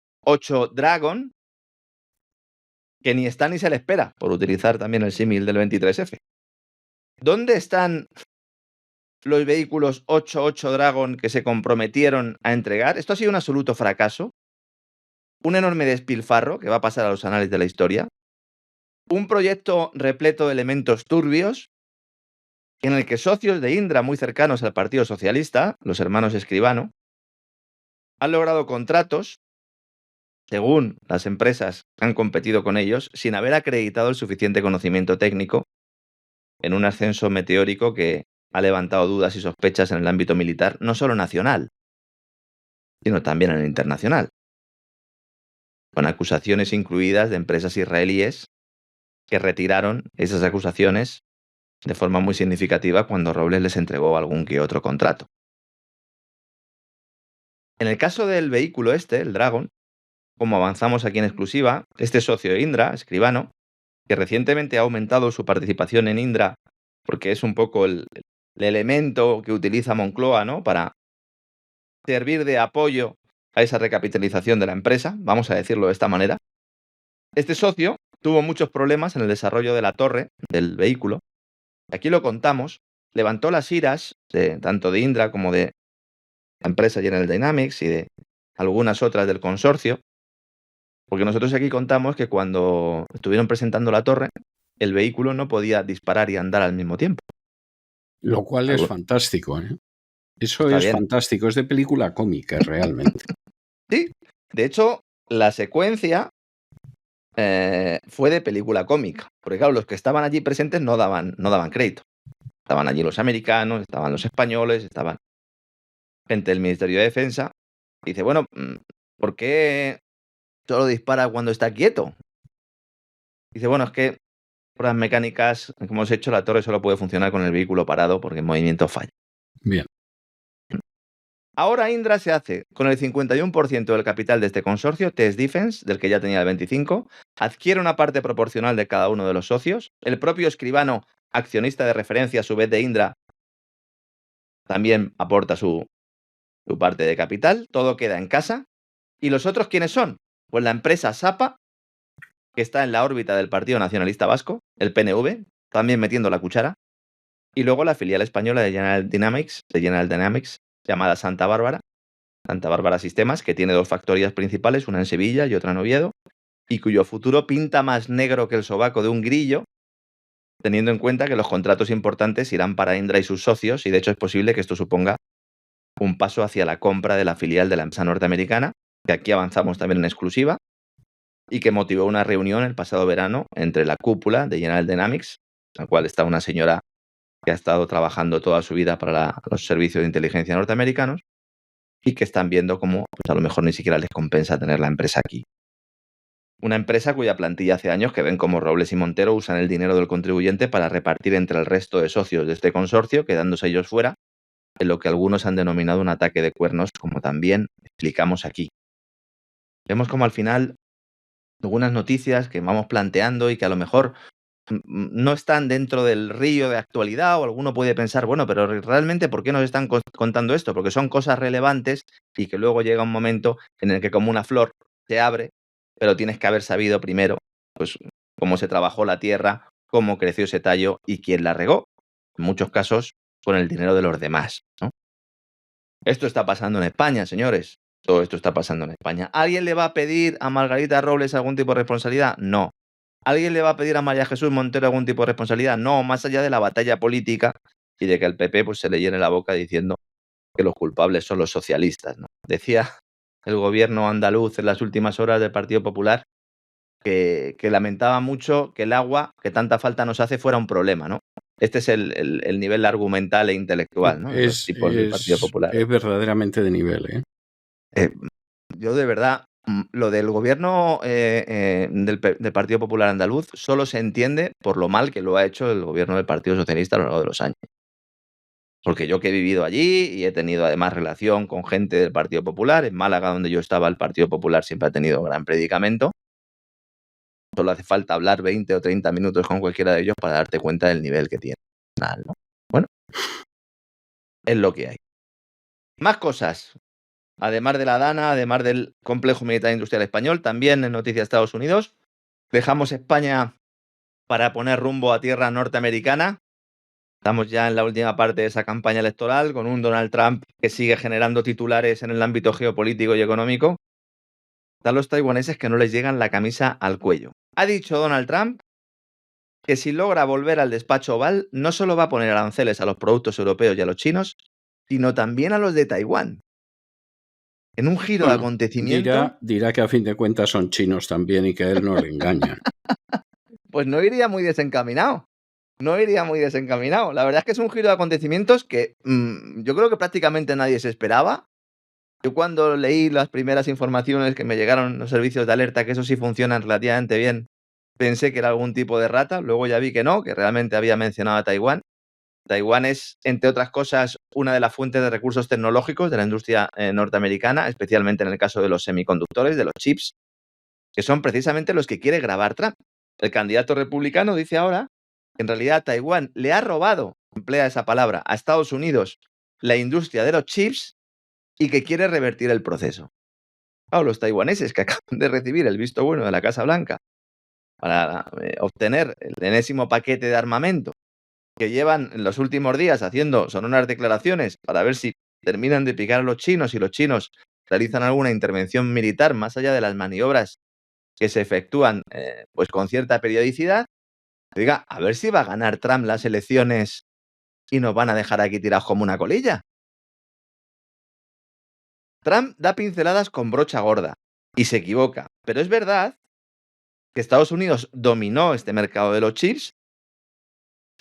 Dragon, que ni está ni se le espera, por utilizar también el símil del 23F. ¿Dónde están los vehículos 8 Dragon que se comprometieron a entregar? Esto ha sido un absoluto fracaso, un enorme despilfarro que va a pasar a los anales de la historia, un proyecto repleto de elementos turbios, en el que socios de Indra muy cercanos al Partido Socialista, los hermanos Escribano, han logrado contratos, según las empresas que han competido con ellos, sin haber acreditado el suficiente conocimiento técnico en un ascenso meteórico que ha levantado dudas y sospechas en el ámbito militar, no solo nacional, sino también en el internacional, con acusaciones incluidas de empresas israelíes que retiraron esas acusaciones de forma muy significativa cuando Robles les entregó algún que otro contrato. En el caso del vehículo el Dragon, como avanzamos aquí en exclusiva, este socio de Indra, Escribano, que recientemente ha aumentado su participación en Indra porque es un poco el elemento que utiliza Moncloa, ¿no?, para servir de apoyo a esa recapitalización de la empresa, vamos a decirlo de esta manera. Este socio tuvo muchos problemas en el desarrollo de la torre del vehículo. Aquí lo contamos, levantó las iras tanto de Indra como de la empresa General Dynamics y de algunas otras del consorcio, porque nosotros aquí contamos que cuando estuvieron presentando la torre, el vehículo no podía disparar y andar al mismo tiempo. Lo cual es fantástico, ¿eh? Eso Está es bien. fantástico, es de película cómica realmente. Sí, de hecho, la secuencia fue de película cómica, porque claro, los que estaban allí presentes no daban crédito. Estaban allí los americanos, estaban los españoles, estaban gente del Ministerio de Defensa, dice, bueno, ¿por qué solo dispara cuando está quieto? Dice, bueno, es que por las mecánicas que hemos hecho, la torre solo puede funcionar con el vehículo parado porque el movimiento falla. Bien. Ahora Indra se hace con el 51% del capital de este consorcio, Test Defense, del que ya tenía el 25%, adquiere una parte proporcional de cada uno de los socios, el propio escribano, accionista de referencia a su vez de Indra, también aporta su parte de capital, todo queda en casa. ¿Y los otros quiénes son? Pues la empresa SAPA, que está en la órbita del Partido Nacionalista Vasco, el PNV, también metiendo la cuchara, y luego la filial española de General Dynamics, llamada Santa Bárbara Sistemas, que tiene 2 factorías principales, una en Sevilla y otra en Oviedo, y cuyo futuro pinta más negro que el sobaco de un grillo, teniendo en cuenta que los contratos importantes irán para Indra y sus socios, y de hecho es posible que esto suponga un paso hacia la compra de la filial de la empresa norteamericana, que aquí avanzamos también en exclusiva, y que motivó una reunión el pasado verano entre la cúpula de General Dynamics, en la cual está una señora que ha estado trabajando toda su vida para los servicios de inteligencia norteamericanos, y que están viendo cómo pues a lo mejor ni siquiera les compensa tener la empresa aquí. Una empresa cuya plantilla hace años que ven como Robles y Montero usan el dinero del contribuyente para repartir entre el resto de socios de este consorcio, quedándose ellos fuera, en lo que algunos han denominado un ataque de cuernos, como también explicamos aquí. Vemos como al final algunas noticias que vamos planteando y que a lo mejor no están dentro del río de actualidad, o alguno puede pensar, bueno, pero realmente ¿por qué nos están contando esto? Porque son cosas relevantes y que luego llega un momento en el que como una flor se abre, pero tienes que haber sabido primero pues cómo se trabajó la tierra, cómo creció ese tallo y quién la regó. En muchos casos con el dinero de los demás, ¿no? Esto está pasando en España, señores. Todo esto está pasando en España. ¿Alguien le va a pedir a Margarita Robles algún tipo de responsabilidad? No. ¿Alguien le va a pedir a María Jesús Montero algún tipo de responsabilidad? No, más allá de la batalla política y de que el PP pues, se le llene la boca diciendo que los culpables son los socialistas, ¿no? Decía el gobierno andaluz en las últimas horas del Partido Popular que lamentaba mucho que el agua, que tanta falta nos hace, fuera un problema, ¿no? Este es el nivel argumental e intelectual, ¿no? De los tipos del Partido Popular. Es verdaderamente de nivel, Yo de verdad, lo del gobierno del Partido Popular Andaluz solo se entiende por lo mal que lo ha hecho el gobierno del Partido Socialista a lo largo de los años. Porque yo que he vivido allí y he tenido además relación con gente del Partido Popular, en Málaga donde yo estaba el Partido Popular siempre ha tenido gran predicamento, solo hace falta hablar 20 o 30 minutos con cualquiera de ellos para darte cuenta del nivel que tiene, ¿no? Bueno, es lo que hay. Más cosas. Además de la Dana, además del complejo militar industrial español, también en noticias de Estados Unidos, dejamos España para poner rumbo a tierra norteamericana. Estamos ya en la última parte de esa campaña electoral con un Donald Trump que sigue generando titulares en el ámbito geopolítico y económico. Están los taiwaneses que no les llegan la camisa al cuello. Ha dicho Donald Trump que si logra volver al despacho oval, no solo va a poner aranceles a los productos europeos y a los chinos, sino también a los de Taiwán. En un giro de acontecimiento... Dirá que a fin de cuentas son chinos también y que a él no le engañan. Pues no iría muy desencaminado. La verdad es que es un giro de acontecimientos que yo creo que prácticamente nadie se esperaba. Yo cuando leí las primeras informaciones que me llegaron en los servicios de alerta, que eso sí funcionan relativamente bien, pensé que era algún tipo de rata. Luego ya vi que no, que realmente había mencionado a Taiwán. Taiwán es, entre otras cosas, una de las fuentes de recursos tecnológicos de la industria norteamericana, especialmente en el caso de los semiconductores, de los chips, que son precisamente los que quiere grabar Trump. El candidato republicano dice ahora que en realidad Taiwán le ha robado, emplea esa palabra, a Estados Unidos la industria de los chips y que quiere revertir el proceso. Claro, los taiwaneses que acaban de recibir el visto bueno de la Casa Blanca para obtener el enésimo paquete de armamento, que llevan en los últimos días haciendo sonoras declaraciones para ver si terminan de picar a los chinos y los chinos realizan alguna intervención militar más allá de las maniobras que se efectúan pues con cierta periodicidad. Diga, a ver si va a ganar Trump las elecciones y nos van a dejar aquí tirados como una colilla. Trump da pinceladas con brocha gorda y se equivoca, pero es verdad que Estados Unidos dominó este mercado de los chips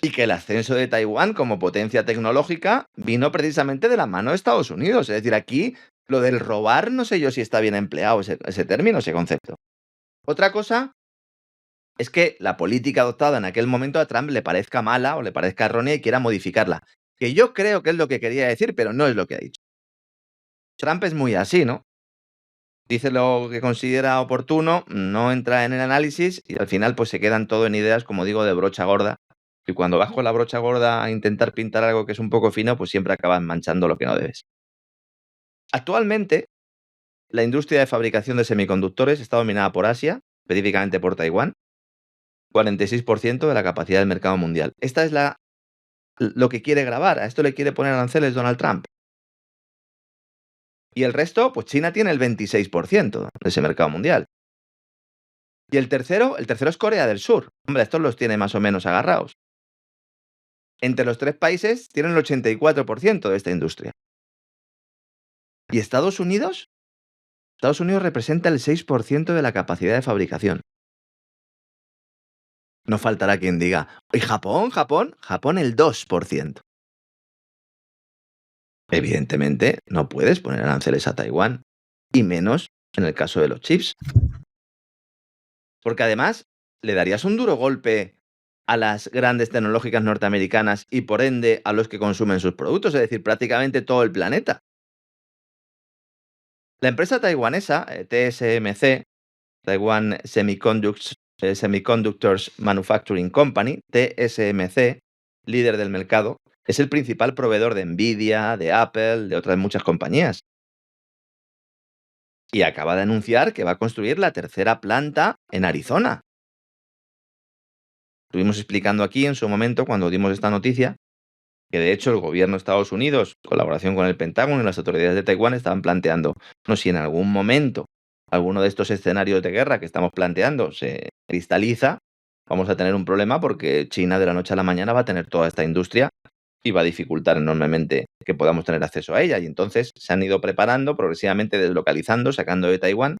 Y que el ascenso de Taiwán como potencia tecnológica vino precisamente de la mano de Estados Unidos. Es decir, aquí lo del robar, no sé yo si está bien empleado ese término, ese concepto. Otra cosa es que la política adoptada en aquel momento a Trump le parezca mala o le parezca errónea y quiera modificarla. Que yo creo que es lo que quería decir, pero no es lo que ha dicho. Trump es muy así, ¿no? Dice lo que considera oportuno, no entra en el análisis y al final pues se quedan todo en ideas, como digo, de brocha gorda. Y cuando vas con la brocha gorda a intentar pintar algo que es un poco fino, pues siempre acabas manchando lo que no debes. Actualmente, la industria de fabricación de semiconductores está dominada por Asia, específicamente por Taiwán, 46% de la capacidad del mercado mundial. Esta es lo que quiere grabar, a esto le quiere poner aranceles Donald Trump. Y el resto, pues China tiene el 26% de ese mercado mundial. Y el tercero es Corea del Sur. Hombre, estos los tiene más o menos agarrados. Entre los tres países tienen el 84% de esta industria. ¿Y Estados Unidos? Estados Unidos representa el 6% de la capacidad de fabricación. No faltará quien diga, ¿y Japón? Japón el 2%. Evidentemente, no puedes poner aranceles a Taiwán, y menos en el caso de los chips. Porque además, le darías un duro golpe a las grandes tecnológicas norteamericanas y por ende a los que consumen sus productos, es decir, prácticamente todo el planeta. La empresa taiwanesa, TSMC, Taiwan Semiconductors Manufacturing Company, TSMC, líder del mercado, es el principal proveedor de Nvidia, de Apple, de otras muchas compañías. Y acaba de anunciar que va a construir la tercera planta en Arizona. Estuvimos explicando aquí en su momento, cuando dimos esta noticia, que de hecho el gobierno de Estados Unidos, en colaboración con el Pentágono y las autoridades de Taiwán, estaban planteando, no si en algún momento alguno de estos escenarios de guerra que estamos planteando se cristaliza, vamos a tener un problema porque China de la noche a la mañana va a tener toda esta industria y va a dificultar enormemente que podamos tener acceso a ella. Y entonces se han ido preparando, progresivamente deslocalizando, sacando de Taiwán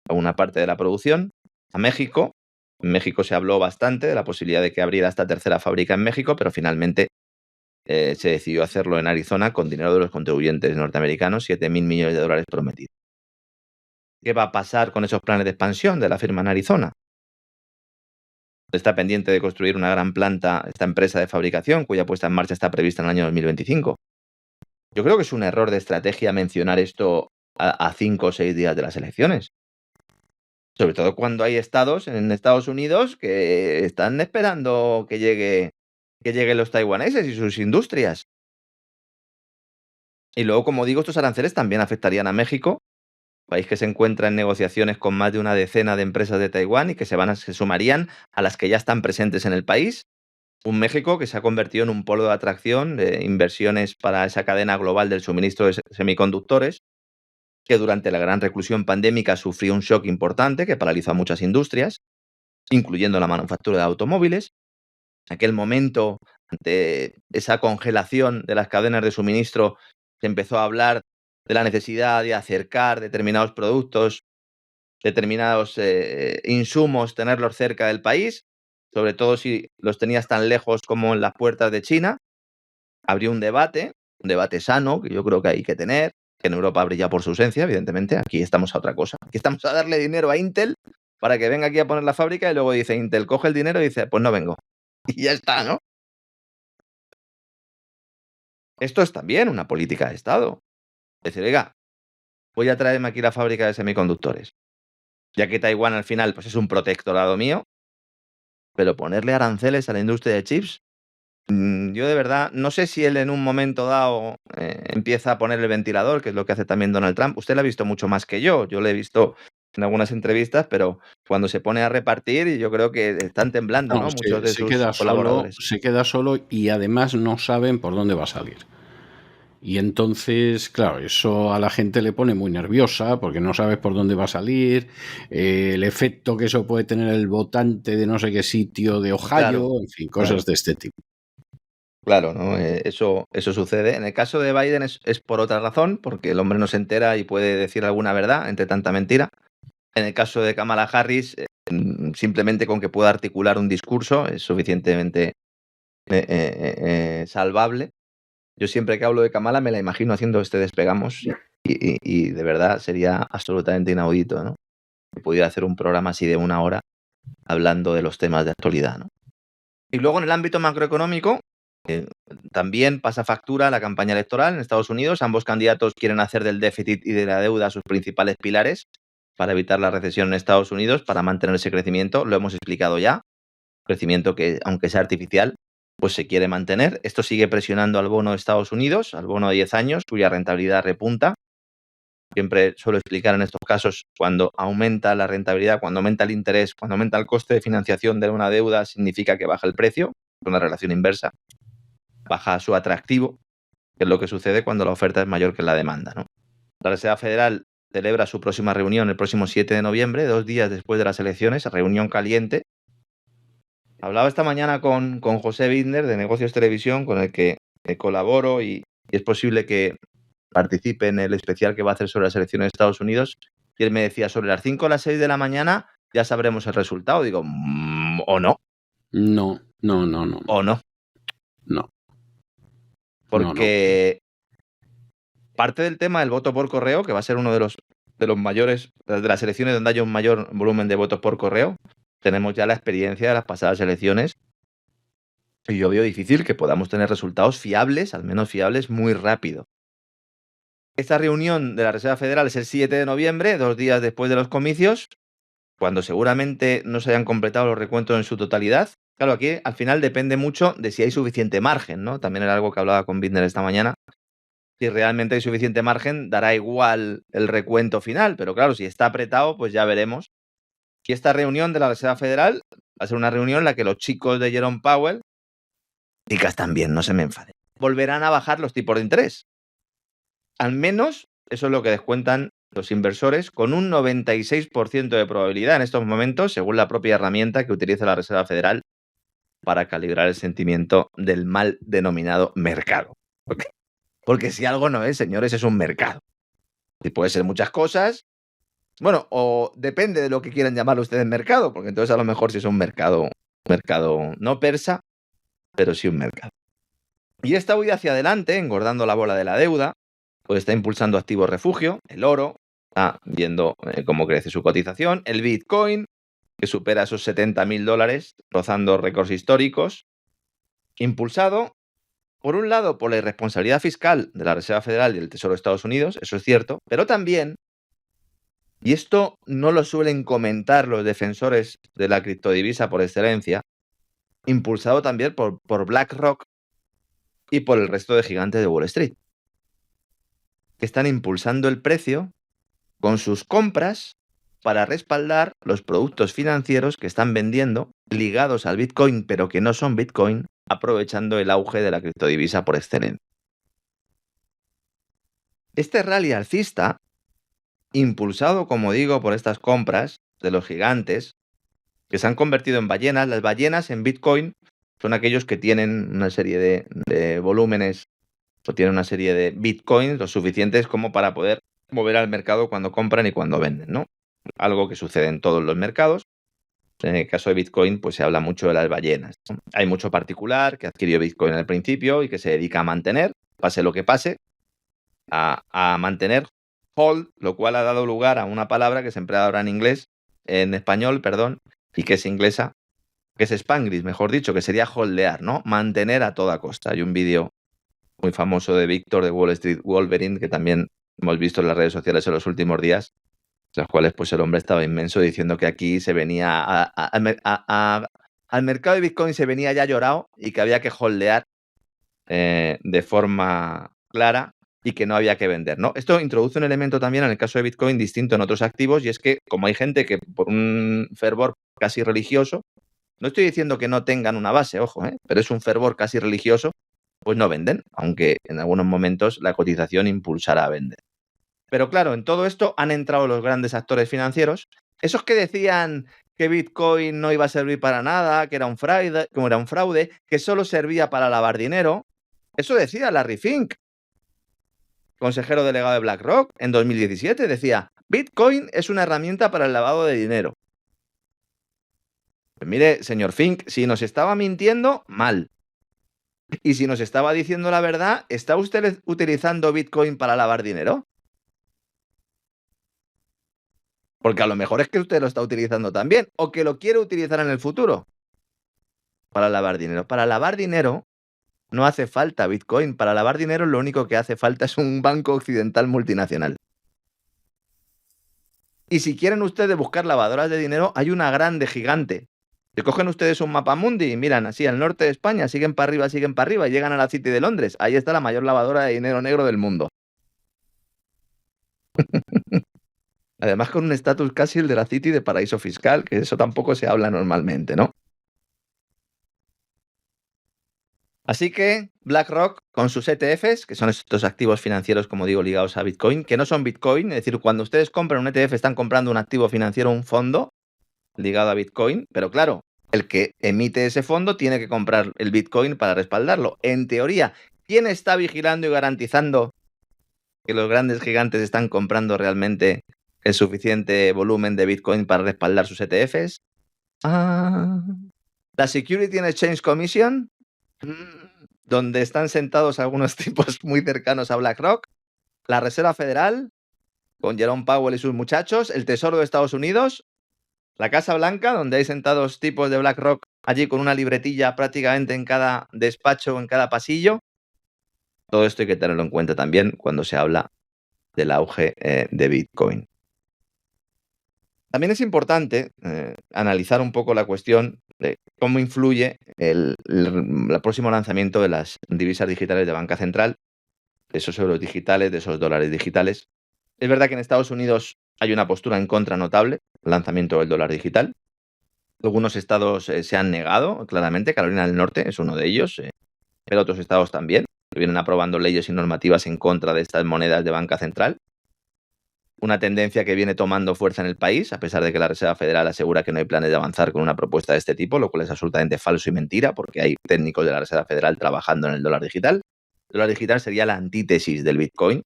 alguna parte de la producción a México. En México se habló bastante de la posibilidad de que abriera esta tercera fábrica en México, pero finalmente se decidió hacerlo en Arizona con dinero de los contribuyentes norteamericanos, $7.000 millones prometidos. ¿Qué va a pasar con esos planes de expansión de la firma en Arizona? Está pendiente de construir una gran planta esta empresa de fabricación, cuya puesta en marcha está prevista en el año 2025. Yo creo que es un error de estrategia mencionar esto a 5 o 6 días de las elecciones. Sobre todo cuando hay estados en Estados Unidos que están esperando que lleguen los taiwaneses y sus industrias. Y luego, como digo, estos aranceles también afectarían a México, país que se encuentra en negociaciones con más de una decena de empresas de Taiwán y que se sumarían a las que ya están presentes en el país. Un México que se ha convertido en un polo de atracción de inversiones para esa cadena global del suministro de semiconductores, que durante la gran reclusión pandémica sufrió un shock importante que paralizó a muchas industrias, incluyendo la manufactura de automóviles. En aquel momento, ante esa congelación de las cadenas de suministro, se empezó a hablar de la necesidad de acercar determinados productos, determinados insumos, tenerlos cerca del país, sobre todo si los tenías tan lejos como en las puertas de China. Abrió un debate sano, que yo creo que hay que tener, que en Europa brilla por su ausencia, evidentemente. Aquí estamos a otra cosa. Aquí estamos a darle dinero a Intel para que venga aquí a poner la fábrica y luego dice Intel, coge el dinero y dice, pues no vengo. Y ya está, ¿no? Esto es también una política de Estado. Es decir, oiga, voy a traerme aquí la fábrica de semiconductores. Ya que Taiwán al final pues es un protectorado mío, pero ponerle aranceles a la industria de chips, yo de verdad, no sé si él en un momento dado empieza a poner el ventilador, que es lo que hace también Donald Trump. Usted lo ha visto mucho más que yo le he visto en algunas entrevistas, pero cuando se pone a repartir, yo creo que están temblando, ¿no? Muchos de sus colaboradores. Se queda solo y además no saben por dónde va a salir. Y entonces, claro, eso a la gente le pone muy nerviosa porque no sabes por dónde va a salir, el efecto que eso puede tener el votante de no sé qué sitio de Ohio, claro, en fin, cosas de este tipo. Claro, ¿no? Eso sucede. En el caso de Biden es por otra razón, porque el hombre no se entera y puede decir alguna verdad entre tanta mentira. En el caso de Kamala Harris, simplemente con que pueda articular un discurso es suficientemente salvable. Yo siempre que hablo de Kamala me la imagino haciendo este despegamos y de verdad sería absolutamente inaudito, ¿no? Que pudiera hacer un programa así de 1 hora hablando de los temas de actualidad, ¿no? Y luego en el ámbito macroeconómico también pasa factura la campaña electoral en Estados Unidos. Ambos candidatos quieren hacer del déficit y de la deuda sus principales pilares para evitar la recesión en Estados Unidos, para mantener ese crecimiento. Lo hemos explicado ya. Crecimiento que, aunque sea artificial, pues se quiere mantener. Esto sigue presionando al bono de Estados Unidos, al bono de 10 años, cuya rentabilidad repunta. Siempre suelo explicar en estos casos, cuando aumenta la rentabilidad, cuando aumenta el interés, cuando aumenta el coste de financiación de una deuda, significa que baja el precio, es una relación inversa. Baja su atractivo, que es lo que sucede cuando la oferta es mayor que la demanda, ¿no? La Reserva Federal celebra su próxima reunión el próximo 7 de noviembre, 2 días después de las elecciones, reunión caliente. Hablaba esta mañana con José Bittner de Negocios Televisión, con el que colaboro y es posible que participe en el especial que va a hacer sobre las elecciones de Estados Unidos. Y él me decía, sobre las 5 o las 6 de la mañana ya sabremos el resultado. Digo, ¿o no? No. ¿O no? No. Porque parte del tema del voto por correo, que va a ser uno de los mayores, de las elecciones donde haya un mayor volumen de votos por correo, tenemos ya la experiencia de las pasadas elecciones y yo veo difícil que podamos tener resultados fiables, al menos fiables, muy rápido. Esta reunión de la Reserva Federal es el 7 de noviembre, 2 días después de los comicios, cuando seguramente no se hayan completado los recuentos en su totalidad. Claro, aquí al final depende mucho de si hay suficiente margen, ¿no? También era algo que hablaba con Bittner esta mañana. Si realmente hay suficiente margen, dará igual el recuento final, pero claro, si está apretado, pues ya veremos. Y esta reunión de la Reserva Federal va a ser una reunión en la que los chicos de Jerome Powell, chicas también, no se me enfaden, volverán a bajar los tipos de interés. Al menos eso es lo que descuentan los inversores, con un 96% de probabilidad en estos momentos, según la propia herramienta que utiliza la Reserva Federal para calibrar el sentimiento del mal denominado mercado. Porque si algo no es, señores, es un mercado. Y puede ser muchas cosas. Bueno, o depende de lo que quieran llamarlo ustedes mercado, porque entonces a lo mejor sí es un mercado no persa, pero sí un mercado. Y esta huida hacia adelante, engordando la bola de la deuda, pues está impulsando activos refugio, el oro, está viendo cómo crece su cotización, el Bitcoin, que supera esos $70.000, rozando récords históricos, impulsado, por un lado, por la irresponsabilidad fiscal de la Reserva Federal y del Tesoro de Estados Unidos, eso es cierto, pero también, y esto no lo suelen comentar los defensores de la criptodivisa por excelencia, impulsado también por BlackRock y por el resto de gigantes de Wall Street, que están impulsando el precio con sus compras para respaldar los productos financieros que están vendiendo ligados al Bitcoin, pero que no son Bitcoin, aprovechando el auge de la criptodivisa por excelencia. Este rally alcista, impulsado, como digo, por estas compras de los gigantes, que se han convertido en ballenas. Las ballenas en Bitcoin son aquellos que tienen una serie de volúmenes o tienen una serie de Bitcoins lo suficientes como para poder mover al mercado cuando compran y cuando venden, ¿no? Algo que sucede en todos los mercados. En el caso de Bitcoin, pues se habla mucho de las ballenas, ¿no? Hay mucho particular que adquirió Bitcoin al principio y que se dedica a mantener, pase lo que pase, a mantener hold, lo cual ha dado lugar a una palabra que se emplea ahora en español, y que es inglesa, que es Spanglish, mejor dicho, que sería holdear, ¿no? Mantener a toda costa. Hay un vídeo muy famoso de Víctor de Wall Street Wolverine, que también hemos visto en las redes sociales en los últimos días, en los cuales pues el hombre estaba inmenso diciendo que aquí se venía al mercado de Bitcoin se venía ya llorado y que había que holdear de forma clara y que no había que vender, ¿no? Esto introduce un elemento también en el caso de Bitcoin distinto en otros activos, y es que como hay gente que por un fervor casi religioso, no estoy diciendo que no tengan una base, ojo, pero es un fervor casi religioso, pues no venden, aunque en algunos momentos la cotización impulsará a vender. Pero claro, en todo esto han entrado los grandes actores financieros, esos que decían que Bitcoin no iba a servir para nada, que era un fraude, que solo servía para lavar dinero. Eso decía Larry Fink, consejero delegado de BlackRock, en 2017, decía: Bitcoin es una herramienta para el lavado de dinero. Pues mire, señor Fink, si nos estaba mintiendo, mal. Y si nos estaba diciendo la verdad, ¿está usted utilizando Bitcoin para lavar dinero? Porque a lo mejor es que usted lo está utilizando también, o que lo quiere utilizar en el futuro para lavar dinero. Para lavar dinero no hace falta Bitcoin. Para lavar dinero lo único que hace falta es un banco occidental multinacional. Y si quieren ustedes buscar lavadoras de dinero, hay una grande, gigante. Si cogen ustedes un mapa mundi y miran así al norte de España, siguen para arriba y llegan a la City de Londres. Ahí está la mayor lavadora de dinero negro del mundo. Además con un estatus casi el de la City de paraíso fiscal, que eso tampoco se habla normalmente, ¿no? Así que BlackRock con sus ETFs, que son estos activos financieros, como digo, ligados a Bitcoin, que no son Bitcoin, es decir, cuando ustedes compran un ETF están comprando un activo financiero, un fondo ligado a Bitcoin, pero claro, el que emite ese fondo tiene que comprar el Bitcoin para respaldarlo. En teoría, ¿quién está vigilando y garantizando que los grandes gigantes están comprando realmente el suficiente volumen de Bitcoin para respaldar sus ETFs? La Securities and Exchange Commission, donde están sentados algunos tipos muy cercanos a BlackRock, la Reserva Federal, con Jerome Powell y sus muchachos, el Tesoro de Estados Unidos, la Casa Blanca, donde hay sentados tipos de BlackRock allí con una libretilla prácticamente en cada despacho, en cada pasillo. Todo esto hay que tenerlo en cuenta también cuando se habla del auge de Bitcoin. También es importante analizar un poco la cuestión de cómo influye el próximo lanzamiento de las divisas digitales de banca central, de esos euros digitales, de esos dólares digitales. Es verdad que en Estados Unidos hay una postura en contra notable, el lanzamiento del dólar digital. Algunos estados se han negado, claramente. Carolina del Norte es uno de ellos, pero otros estados también vienen aprobando leyes y normativas en contra de estas monedas de banca central. Una tendencia que viene tomando fuerza en el país, a pesar de que la Reserva Federal asegura que no hay planes de avanzar con una propuesta de este tipo, lo cual es absolutamente falso y mentira, porque hay técnicos de la Reserva Federal trabajando en el dólar digital. El dólar digital sería la antítesis del Bitcoin,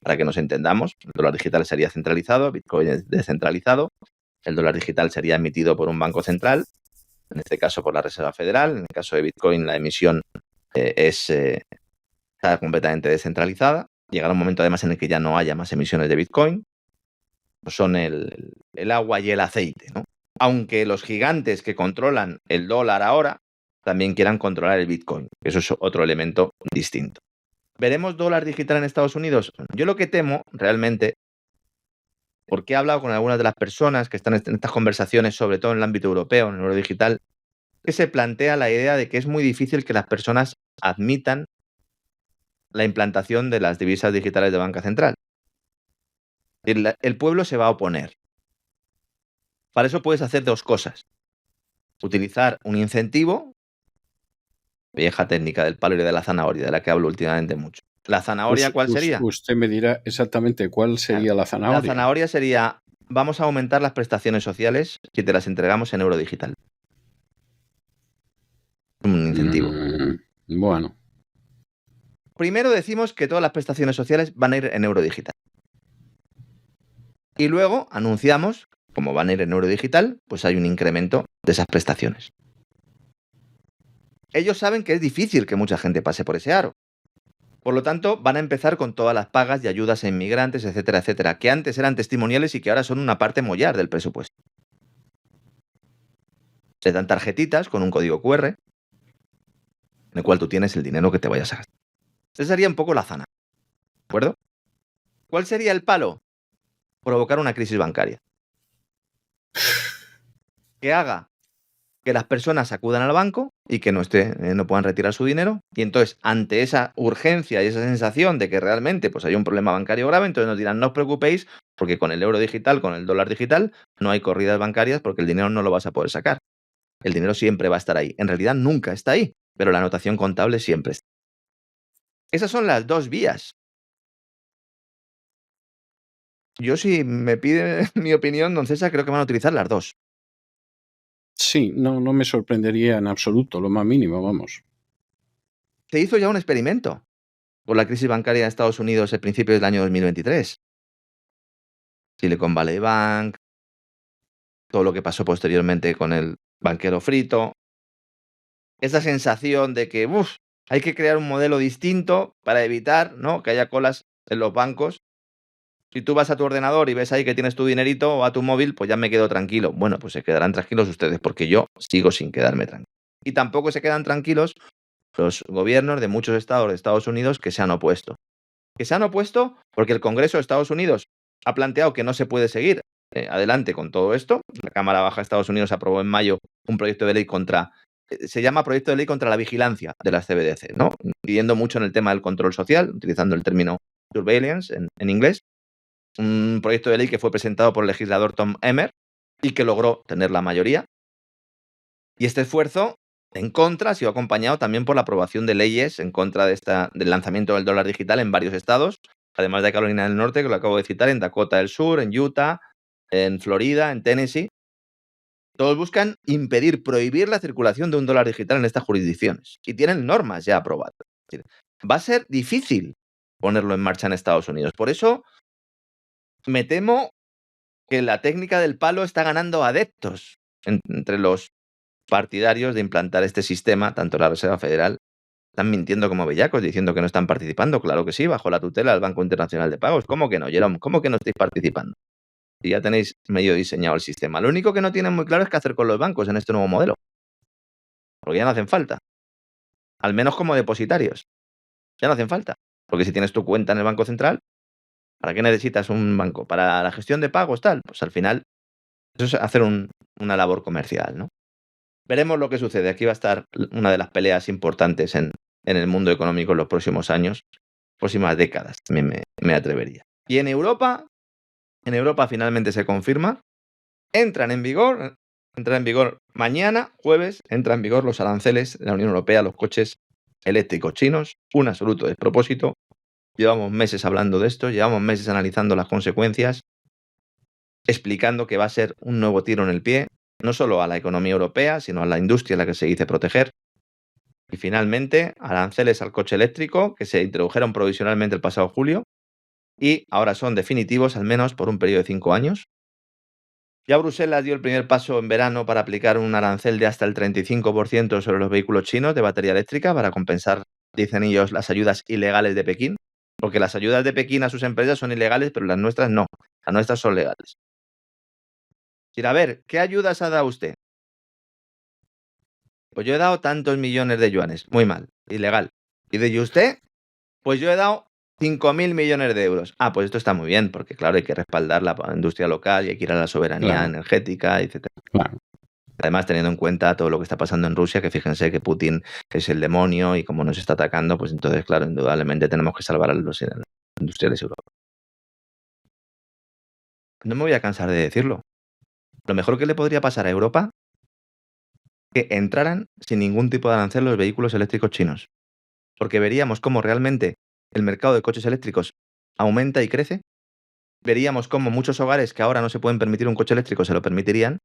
para que nos entendamos. El dólar digital sería centralizado, Bitcoin es descentralizado. El dólar digital sería emitido por un banco central, en este caso por la Reserva Federal. En el caso de Bitcoin, la emisión está completamente descentralizada. Llegará un momento además en el que ya no haya más emisiones de Bitcoin. Son el agua y el aceite, ¿no? Aunque los gigantes que controlan el dólar ahora también quieran controlar el Bitcoin. Eso es otro elemento distinto. ¿Veremos dólar digital en Estados Unidos? Yo lo que temo realmente, porque he hablado con algunas de las personas que están en estas conversaciones, sobre todo en el ámbito europeo, en el euro digital, que se plantea la idea de que es muy difícil que las personas admitan la implantación de las divisas digitales de banca central. El pueblo se va a oponer. Para eso puedes hacer dos cosas. Utilizar un incentivo, vieja técnica del palo y de la zanahoria, de la que hablo últimamente mucho. ¿La zanahoria cuál sería? Usted me dirá exactamente cuál sería la zanahoria. La zanahoria sería, vamos a aumentar las prestaciones sociales si te las entregamos en euro digital. Un incentivo. Bueno. Primero decimos que todas las prestaciones sociales van a ir en euro digital. Y luego anunciamos, como van a ir en euro digital, pues hay un incremento de esas prestaciones. Ellos saben que es difícil que mucha gente pase por ese aro. Por lo tanto, van a empezar con todas las pagas y ayudas a inmigrantes, etcétera, etcétera, que antes eran testimoniales y que ahora son una parte mollar del presupuesto. Se dan tarjetitas con un código QR, en el cual tú tienes el dinero que te vayas a gastar. Esa sería un poco la zana. ¿De acuerdo? ¿Cuál sería el palo? Provocar una crisis bancaria. Que haga que las personas acudan al banco y que no puedan retirar su dinero. Y entonces, ante esa urgencia y esa sensación de que realmente pues, hay un problema bancario grave, entonces nos dirán, no os preocupéis, porque con el euro digital, con el dólar digital, no hay corridas bancarias porque el dinero no lo vas a poder sacar. El dinero siempre va a estar ahí. En realidad nunca está ahí, pero la anotación contable siempre está. Esas son las dos vías. Yo, si me pide mi opinión, don César, creo que van a utilizar las dos. Sí, no me sorprendería en absoluto, lo más mínimo, vamos. Se hizo ya un experimento por la crisis bancaria de Estados Unidos a principios del año 2023. Silicon Valley Bank, todo lo que pasó posteriormente con el banquero frito. Esa sensación de que Hay que crear un modelo distinto para evitar, ¿no?, que haya colas en los bancos. Si tú vas a tu ordenador y ves ahí que tienes tu dinerito o a tu móvil, pues ya me quedo tranquilo. Bueno, pues se quedarán tranquilos ustedes, porque yo sigo sin quedarme tranquilo. Y tampoco se quedan tranquilos los gobiernos de muchos estados de Estados Unidos que se han opuesto. Que se han opuesto porque el Congreso de Estados Unidos ha planteado que no se puede seguir adelante con todo esto. La Cámara Baja de Estados Unidos aprobó en mayo un proyecto de ley se llama proyecto de ley contra la vigilancia de las CBDC, ¿no?, incidiendo mucho en el tema del control social, utilizando el término surveillance en inglés. Un proyecto de ley que fue presentado por el legislador Tom Emmer y que logró tener la mayoría. Y este esfuerzo en contra ha sido acompañado también por la aprobación de leyes en contra del lanzamiento del dólar digital en varios estados, además de Carolina del Norte, que lo acabo de citar, en Dakota del Sur, en Utah, en Florida, en Tennessee. Todos buscan impedir, prohibir la circulación de un dólar digital en estas jurisdicciones y tienen normas ya aprobadas. Es decir, va a ser difícil ponerlo en marcha en Estados Unidos. Por eso me temo que la técnica del palo está ganando adeptos entre los partidarios de implantar este sistema, tanto la Reserva Federal. Están mintiendo como bellacos diciendo que no están participando. Claro que sí, bajo la tutela del Banco Internacional de Pagos. ¿Cómo que no, Jerome? ¿Cómo que no estáis participando? Y ya tenéis medio diseñado el sistema. Lo único que no tienen muy claro es qué hacer con los bancos en este nuevo modelo. Porque ya no hacen falta. Al menos como depositarios. Ya no hacen falta. Porque si tienes tu cuenta en el Banco Central, ¿para qué necesitas un banco? ¿Para la gestión de pagos, tal? Pues al final, eso es hacer una labor comercial, ¿no? Veremos lo que sucede. Aquí va a estar una de las peleas importantes en el mundo económico en los próximos años, próximas décadas, también me atrevería. Y en Europa finalmente se confirma, entran en vigor mañana, jueves, entran en vigor los aranceles de la Unión Europea a los coches eléctricos chinos, un absoluto despropósito. Llevamos meses hablando de esto, llevamos meses analizando las consecuencias, explicando que va a ser un nuevo tiro en el pie, no solo a la economía europea, sino a la industria a la que se dice proteger. Y finalmente, aranceles al coche eléctrico, que se introdujeron provisionalmente el pasado julio, y ahora son definitivos, al menos por un periodo de 5 años. Ya Bruselas dio el primer paso en verano para aplicar un arancel de hasta el 35% sobre los vehículos chinos de batería eléctrica para compensar, dicen ellos, las ayudas ilegales de Pekín, porque las ayudas de Pekín a sus empresas son ilegales, pero las nuestras no, las nuestras son legales. Y a ver, ¿qué ayudas ha dado usted? Pues yo he dado tantos millones de yuanes, muy mal, ilegal. ¿Y de usted? Pues yo he dado 5.000 millones de euros. Ah, pues esto está muy bien, porque claro, hay que respaldar la industria local y hay que ir a la soberanía energética, etc. Claro. Además, teniendo en cuenta todo lo que está pasando en Rusia, que fíjense que Putin es el demonio y como nos está atacando, pues entonces, claro, indudablemente tenemos que salvar a los industriales europeos. No me voy a cansar de decirlo. Lo mejor que le podría pasar a Europa es que entraran sin ningún tipo de arancel los vehículos eléctricos chinos. Porque veríamos cómo realmente el mercado de coches eléctricos aumenta y crece. Veríamos cómo muchos hogares que ahora no se pueden permitir un coche eléctrico se lo permitirían.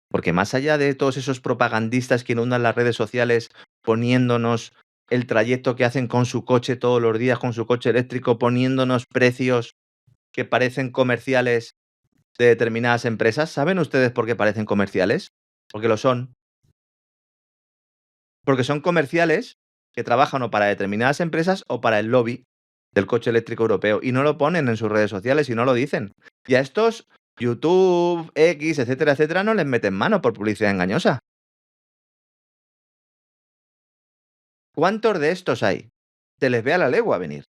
Porque más allá de todos esos propagandistas que inundan las redes sociales poniéndonos el trayecto que hacen con su coche todos los días, con su coche eléctrico, poniéndonos precios que parecen comerciales de determinadas empresas, ¿saben ustedes por qué parecen comerciales? Porque lo son. Porque son comerciales que trabajan o para determinadas empresas o para el lobby del coche eléctrico europeo y no lo ponen en sus redes sociales y no lo dicen. Y a estos YouTube, X, etcétera, etcétera, no les meten mano por publicidad engañosa. ¿Cuántos de estos hay? Se les ve a la legua venir.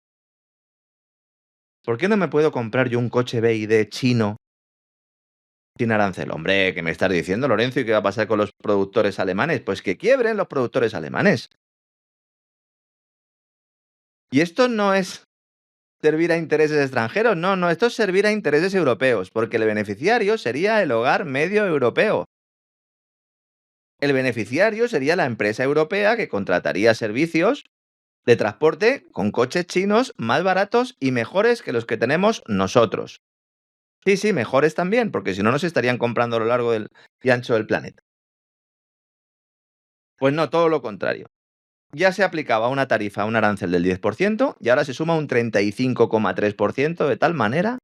¿Por qué no me puedo comprar yo un coche BYD chino sin arancel? Hombre, ¿qué me estás diciendo, Lorenzo? ¿Y qué va a pasar con los productores alemanes? Pues que quiebren los productores alemanes. Y esto no es servir a intereses extranjeros, no, esto es servir a intereses europeos, porque el beneficiario sería el hogar medio europeo. El beneficiario sería la empresa europea que contrataría servicios de transporte con coches chinos más baratos y mejores que los que tenemos nosotros. Sí, mejores también, porque si no nos estarían comprando a lo largo y ancho del planeta. Pues no, todo lo contrario. Ya se aplicaba una tarifa, un arancel del 10% y ahora se suma un 35,3%, de tal manera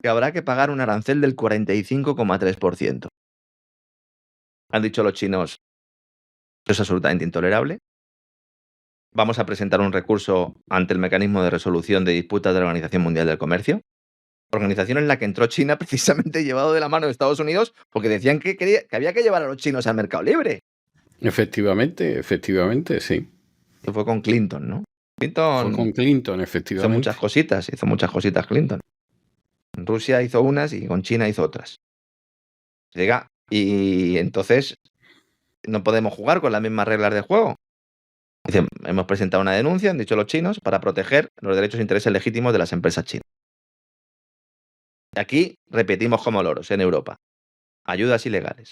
que habrá que pagar un arancel del 45,3%. Han dicho los chinos, esto es absolutamente intolerable, vamos a presentar un recurso ante el mecanismo de resolución de disputas de la Organización Mundial del Comercio, organización en la que entró China precisamente llevado de la mano de Estados Unidos porque decían que había que llevar a los chinos al mercado libre. Efectivamente, sí. Eso fue con Clinton, ¿no? Fue con Clinton, efectivamente. Hizo muchas cositas Clinton. En Rusia hizo unas y con China hizo otras. Llega y entonces no podemos jugar con las mismas reglas de juego. Dicen, hemos presentado una denuncia, han dicho los chinos, para proteger los derechos e intereses legítimos de las empresas chinas. Aquí repetimos como loros en Europa. Ayudas ilegales.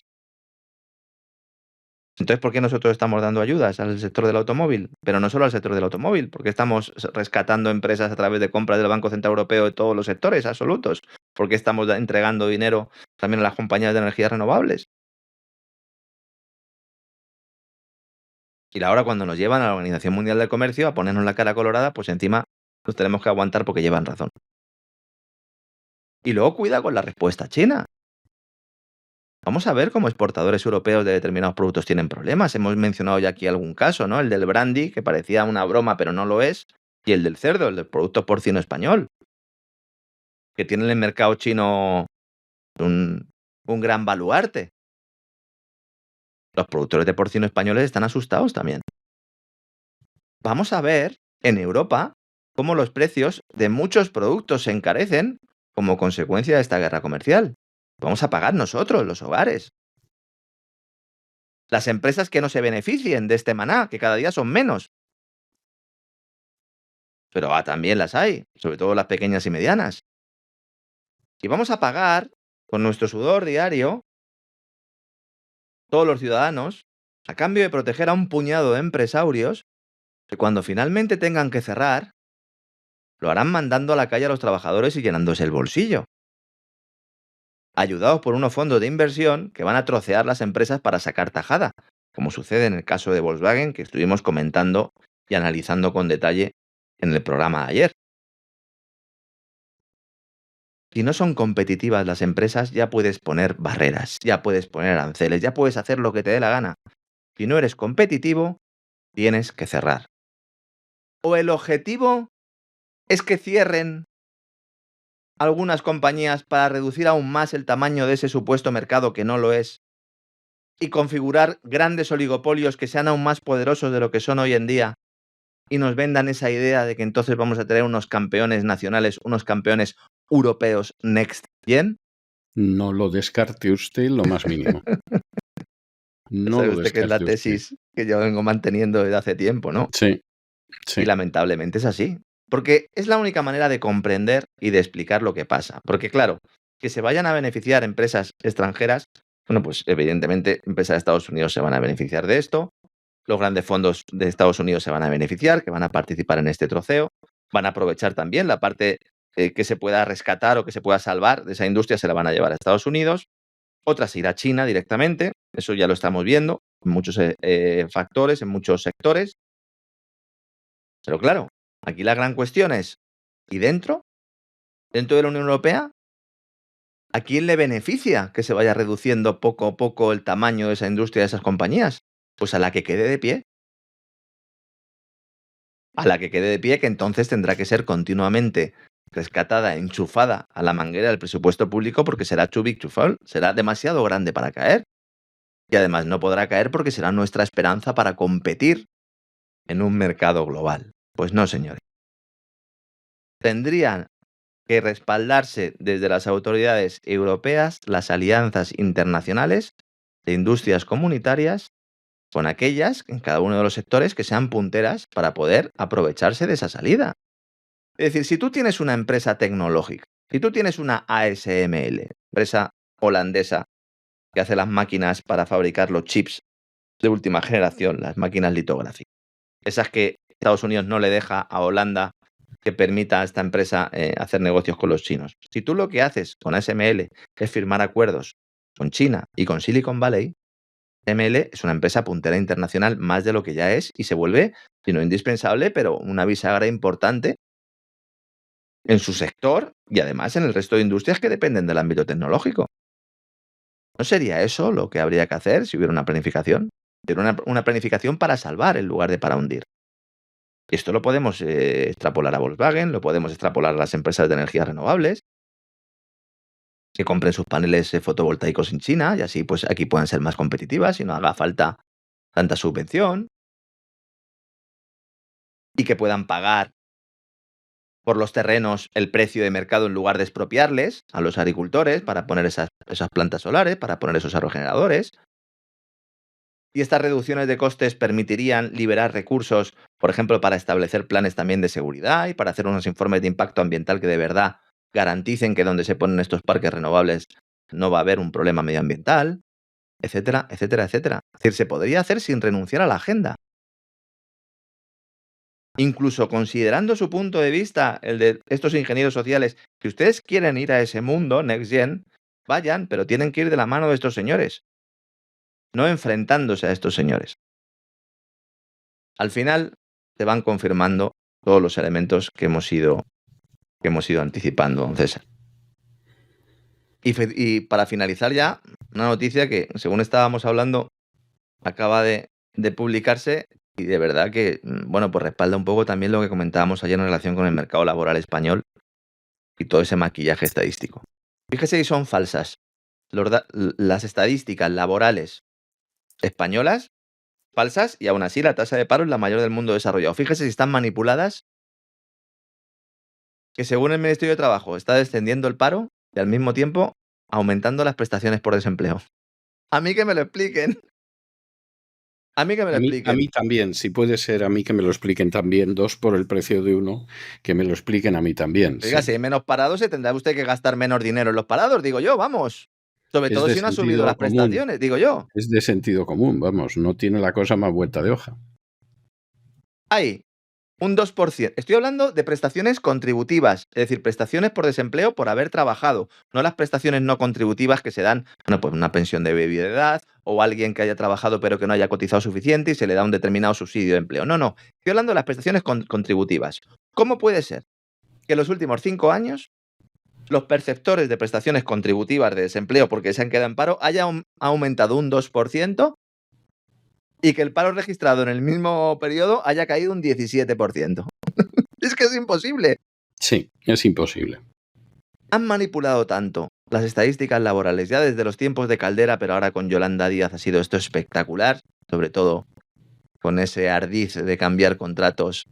Entonces, ¿por qué nosotros estamos dando ayudas al sector del automóvil? Pero no solo al sector del automóvil, porque estamos rescatando empresas a través de compras del Banco Central Europeo de todos los sectores absolutos. Porque estamos entregando dinero también a las compañías de energías renovables. Y ahora cuando nos llevan a la Organización Mundial del Comercio a ponernos la cara colorada, pues encima nos tenemos que aguantar porque llevan razón. Y luego cuida con la respuesta china. Vamos a ver cómo exportadores europeos de determinados productos tienen problemas. Hemos mencionado ya aquí algún caso, ¿no? El del brandy, que parecía una broma, pero no lo es. Y el del cerdo, el del producto porcino español. Que tiene en el mercado chino un gran baluarte. Los productores de porcino españoles están asustados también. Vamos a ver en Europa cómo los precios de muchos productos se encarecen como consecuencia de esta guerra comercial. Vamos a pagar nosotros, los hogares. Las empresas que no se beneficien de este maná, que cada día son menos. Pero también las hay, sobre todo las pequeñas y medianas. Y vamos a pagar con nuestro sudor diario, todos los ciudadanos, a cambio de proteger a un puñado de empresarios que cuando finalmente tengan que cerrar, lo harán mandando a la calle a los trabajadores y llenándose el bolsillo. Ayudados por unos fondos de inversión que van a trocear las empresas para sacar tajada, como sucede en el caso de Volkswagen que estuvimos comentando y analizando con detalle en el programa de ayer. Si no son competitivas las empresas, ya puedes poner barreras, ya puedes poner aranceles, ya puedes hacer lo que te dé la gana. Si no eres competitivo, tienes que cerrar. O el objetivo es que cierren algunas compañías para reducir aún más el tamaño de ese supuesto mercado que no lo es y configurar grandes oligopolios que sean aún más poderosos de lo que son hoy en día y nos vendan esa idea de que entonces vamos a tener unos campeones nacionales, unos campeones europeos next gen. No lo descarte usted lo más mínimo. No ¿Sabe usted que es la tesis que yo vengo manteniendo desde hace tiempo, no? Sí. Y lamentablemente es así. Porque es la única manera de comprender y de explicar lo que pasa. Porque claro, que se vayan a beneficiar empresas extranjeras, bueno, pues evidentemente empresas de Estados Unidos se van a beneficiar de esto, los grandes fondos de Estados Unidos se van a beneficiar, que van a participar en este troceo, van a aprovechar también la parte que se pueda rescatar o que se pueda salvar de esa industria, se la van a llevar a Estados Unidos, otras irá a China directamente, eso ya lo estamos viendo en muchos factores, en muchos sectores. Pero claro, aquí la gran cuestión es, ¿y dentro? ¿Dentro de la Unión Europea? ¿A quién le beneficia que se vaya reduciendo poco a poco el tamaño de esa industria, de esas compañías? Pues a la que quede de pie. A la que quede de pie, que entonces tendrá que ser continuamente rescatada, enchufada a la manguera del presupuesto público porque será too big to fall, será demasiado grande para caer. Y además no podrá caer porque será nuestra esperanza para competir en un mercado global. Pues no, señores. Tendrían que respaldarse desde las autoridades europeas las alianzas internacionales de industrias comunitarias con aquellas en cada uno de los sectores que sean punteras para poder aprovecharse de esa salida. Es decir, si tú tienes una empresa tecnológica, si tú tienes una ASML, empresa holandesa que hace las máquinas para fabricar los chips de última generación, las máquinas litográficas, esas que Estados Unidos no le deja a Holanda que permita a esta empresa hacer negocios con los chinos. Si tú lo que haces con ASML es firmar acuerdos con China y con Silicon Valley, ASML es una empresa puntera internacional más de lo que ya es y se vuelve, si no indispensable, pero una bisagra importante en su sector y además en el resto de industrias que dependen del ámbito tecnológico. ¿No sería eso lo que habría que hacer si hubiera una planificación? Una planificación para salvar en lugar de para hundir. Esto lo podemos extrapolar a Volkswagen, lo podemos extrapolar a las empresas de energías renovables, que compren sus paneles fotovoltaicos en China y así pues aquí puedan ser más competitivas y no haga falta tanta subvención, y que puedan pagar por los terrenos el precio de mercado en lugar de expropiarles a los agricultores para poner esas plantas solares, para poner esos aerogeneradores. Y estas reducciones de costes permitirían liberar recursos, por ejemplo, para establecer planes también de seguridad y para hacer unos informes de impacto ambiental que de verdad garanticen que donde se ponen estos parques renovables no va a haber un problema medioambiental, etcétera, etcétera, etcétera. Es decir, se podría hacer sin renunciar a la agenda. Incluso considerando su punto de vista, el de estos ingenieros sociales, si ustedes quieren ir a ese mundo, Next Gen, vayan, pero tienen que ir de la mano de estos señores, no enfrentándose a estos señores. Al final se van confirmando todos los elementos que hemos ido anticipando, don César. Y para finalizar ya, una noticia que, según estábamos hablando, acaba de publicarse y de verdad que, bueno, pues respalda un poco también lo que comentábamos ayer en relación con el mercado laboral español y todo ese maquillaje estadístico. Fíjese si son falsas las estadísticas laborales españolas, falsas, y aún así la tasa de paro es la mayor del mundo desarrollado. Fíjese si están manipuladas, que según el Ministerio de Trabajo está descendiendo el paro y al mismo tiempo aumentando las prestaciones por desempleo. A mí que me lo expliquen. A mí que me lo expliquen. A mí también, si puede ser, a mí que me lo expliquen también. 2 por el precio de 1, que me lo expliquen a mí también. Oiga, sí. Si hay menos parados, se tendrá usted que gastar menos dinero en los parados, digo yo, vamos. Sobre todo si no han subido las prestaciones, digo yo. Es de sentido común, vamos, no tiene la cosa más vuelta de hoja. Hay un 2%. Estoy hablando de prestaciones contributivas, es decir, prestaciones por desempleo por haber trabajado, no las prestaciones no contributivas que se dan, bueno, pues una pensión de viudedad o alguien que haya trabajado pero que no haya cotizado suficiente y se le da un determinado subsidio de empleo. No. Estoy hablando de las prestaciones contributivas. ¿Cómo puede ser que en los últimos 5 años los perceptores de prestaciones contributivas de desempleo porque se han quedado en paro hayan aumentado un 2%? Y que el paro registrado en el mismo periodo haya caído un 17%. Es que es imposible. Sí, es imposible. Han manipulado tanto las estadísticas laborales ya desde los tiempos de Caldera, pero ahora con Yolanda Díaz ha sido esto espectacular, sobre todo con ese ardiz de cambiar contratos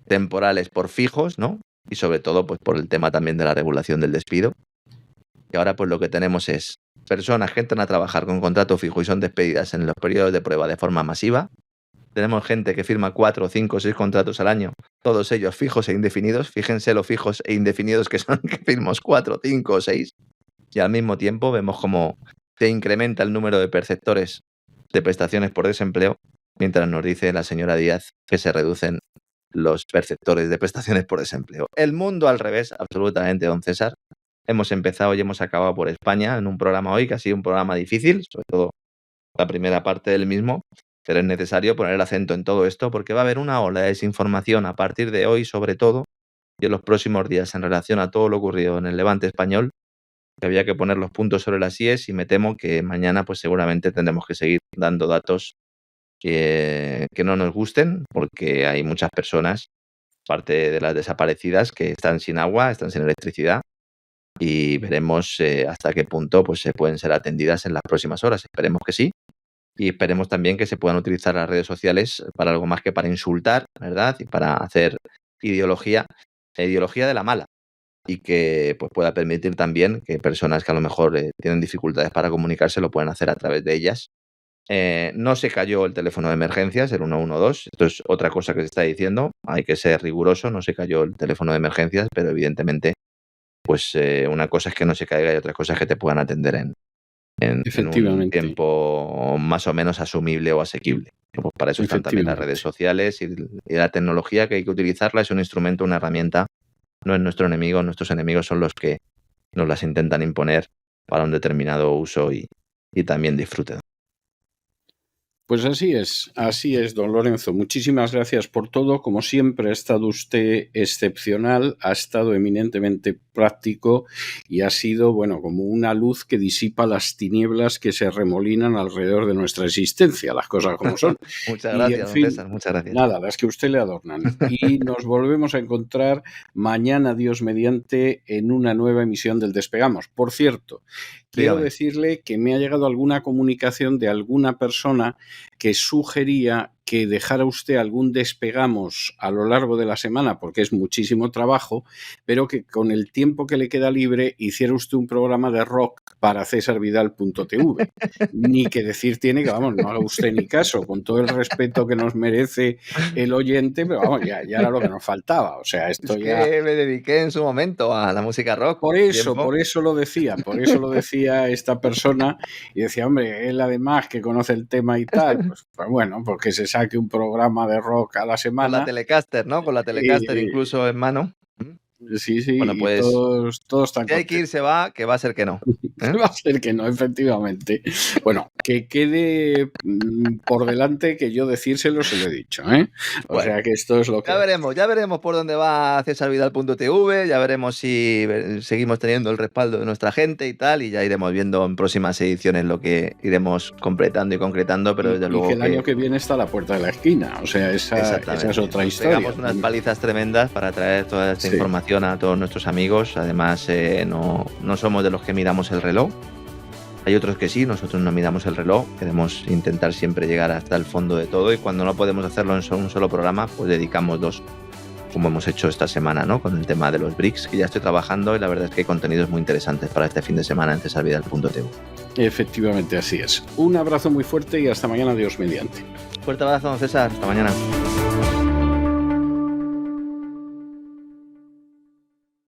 temporales por fijos, ¿no? Y sobre todo pues por el tema también de la regulación del despido. Y ahora pues lo que tenemos es personas que entran a trabajar con contrato fijo y son despedidas en los periodos de prueba de forma masiva. Tenemos gente que firma 4, 5, 6 contratos al año, todos ellos fijos e indefinidos. Fíjense lo fijos e indefinidos que son, que firmamos 4, 5 o 6. Y al mismo tiempo vemos cómo se incrementa el número de perceptores de prestaciones por desempleo, mientras nos dice la señora Díaz que se reducen los perceptores de prestaciones por desempleo. El mundo al revés, absolutamente, don César. Hemos empezado y hemos acabado por España en un programa hoy que ha sido un programa difícil, sobre todo la primera parte del mismo, pero es necesario poner el acento en todo esto porque va a haber una ola de desinformación a partir de hoy, sobre todo, y en los próximos días en relación a todo lo ocurrido en el Levante español, que había que poner los puntos sobre las IES y me temo que mañana pues seguramente tendremos que seguir dando datos que no nos gusten porque hay muchas personas, parte de las desaparecidas, que están sin agua, están sin electricidad. Y veremos hasta qué punto pues, se pueden ser atendidas en las próximas horas. Esperemos que sí. Y esperemos también que se puedan utilizar las redes sociales para algo más que para insultar, ¿verdad? Y para hacer ideología de la mala. Y que pues, pueda permitir también que personas que a lo mejor tienen dificultades para comunicarse lo puedan hacer a través de ellas. No se cayó el teléfono de emergencias, el 112. Esto es otra cosa que se está diciendo. Hay que ser riguroso. No se cayó el teléfono de emergencias, pero evidentemente pues una cosa es que no se caiga y otra cosa es que te puedan atender en un tiempo más o menos asumible o asequible. Pues para eso están también las redes sociales y la tecnología, que hay que utilizarla, es un instrumento, una herramienta, no es nuestro enemigo, nuestros enemigos son los que nos las intentan imponer para un determinado uso y también disfrute. Pues así es, don Lorenzo. Muchísimas gracias por todo. Como siempre, ha estado usted excepcional, ha estado eminentemente práctico y ha sido, bueno, como una luz que disipa las tinieblas que se remolinan alrededor de nuestra existencia, las cosas como son. Muchas gracias, don César, muchas gracias. Nada, las que usted le adornan. Y nos volvemos a encontrar mañana, Dios mediante, en una nueva emisión del Despegamos. Por cierto, quiero decirle que me ha llegado alguna comunicación de alguna persona que sugería que dejara usted algún Despegamos a lo largo de la semana, porque es muchísimo trabajo, pero que con el tiempo que le queda libre hiciera usted un programa de rock para cesarvidal.tv. Ni que decir tiene que, vamos, no haga usted ni caso, con todo el respeto que nos merece el oyente, pero vamos, ya era lo que nos faltaba. O sea, esto es ya... que me dediqué en su momento a la música rock. Por eso lo decía esta persona, y decía, hombre, él además que conoce el tema y tal, pues bueno, porque se saque un programa de rock a la semana. Con la Telecaster, ¿no? Con la Telecaster incluso en mano. Sí, bueno, pues, todos están si hay que ir, se va, que va a ser que no. Va a ser que no, efectivamente. Bueno, que quede por delante que yo decírselo se lo he dicho, ¿eh? O sea que esto es lo que... Ya veremos por dónde va cesarvidal.tv, ya veremos si seguimos teniendo el respaldo de nuestra gente y tal, y ya iremos viendo en próximas ediciones lo que iremos completando y concretando, pero desde luego que el año que viene está a la puerta de la esquina, o sea, esa es otra historia. Pegamos unas palizas tremendas para traer toda esta información a todos nuestros amigos. Además, no somos de los que miramos el reloj. Hay otros que sí, nosotros no miramos el reloj. Queremos intentar siempre llegar hasta el fondo de todo, y cuando no podemos hacerlo en un solo programa, pues dedicamos dos, como hemos hecho esta semana, ¿no? Con el tema de los BRICS, que ya estoy trabajando, y la verdad es que hay contenidos muy interesantes para este fin de semana en cesarvidal.tv. Efectivamente, así es. Un abrazo muy fuerte y hasta mañana, Dios mediante. Fuerte abrazo, don César. Hasta mañana.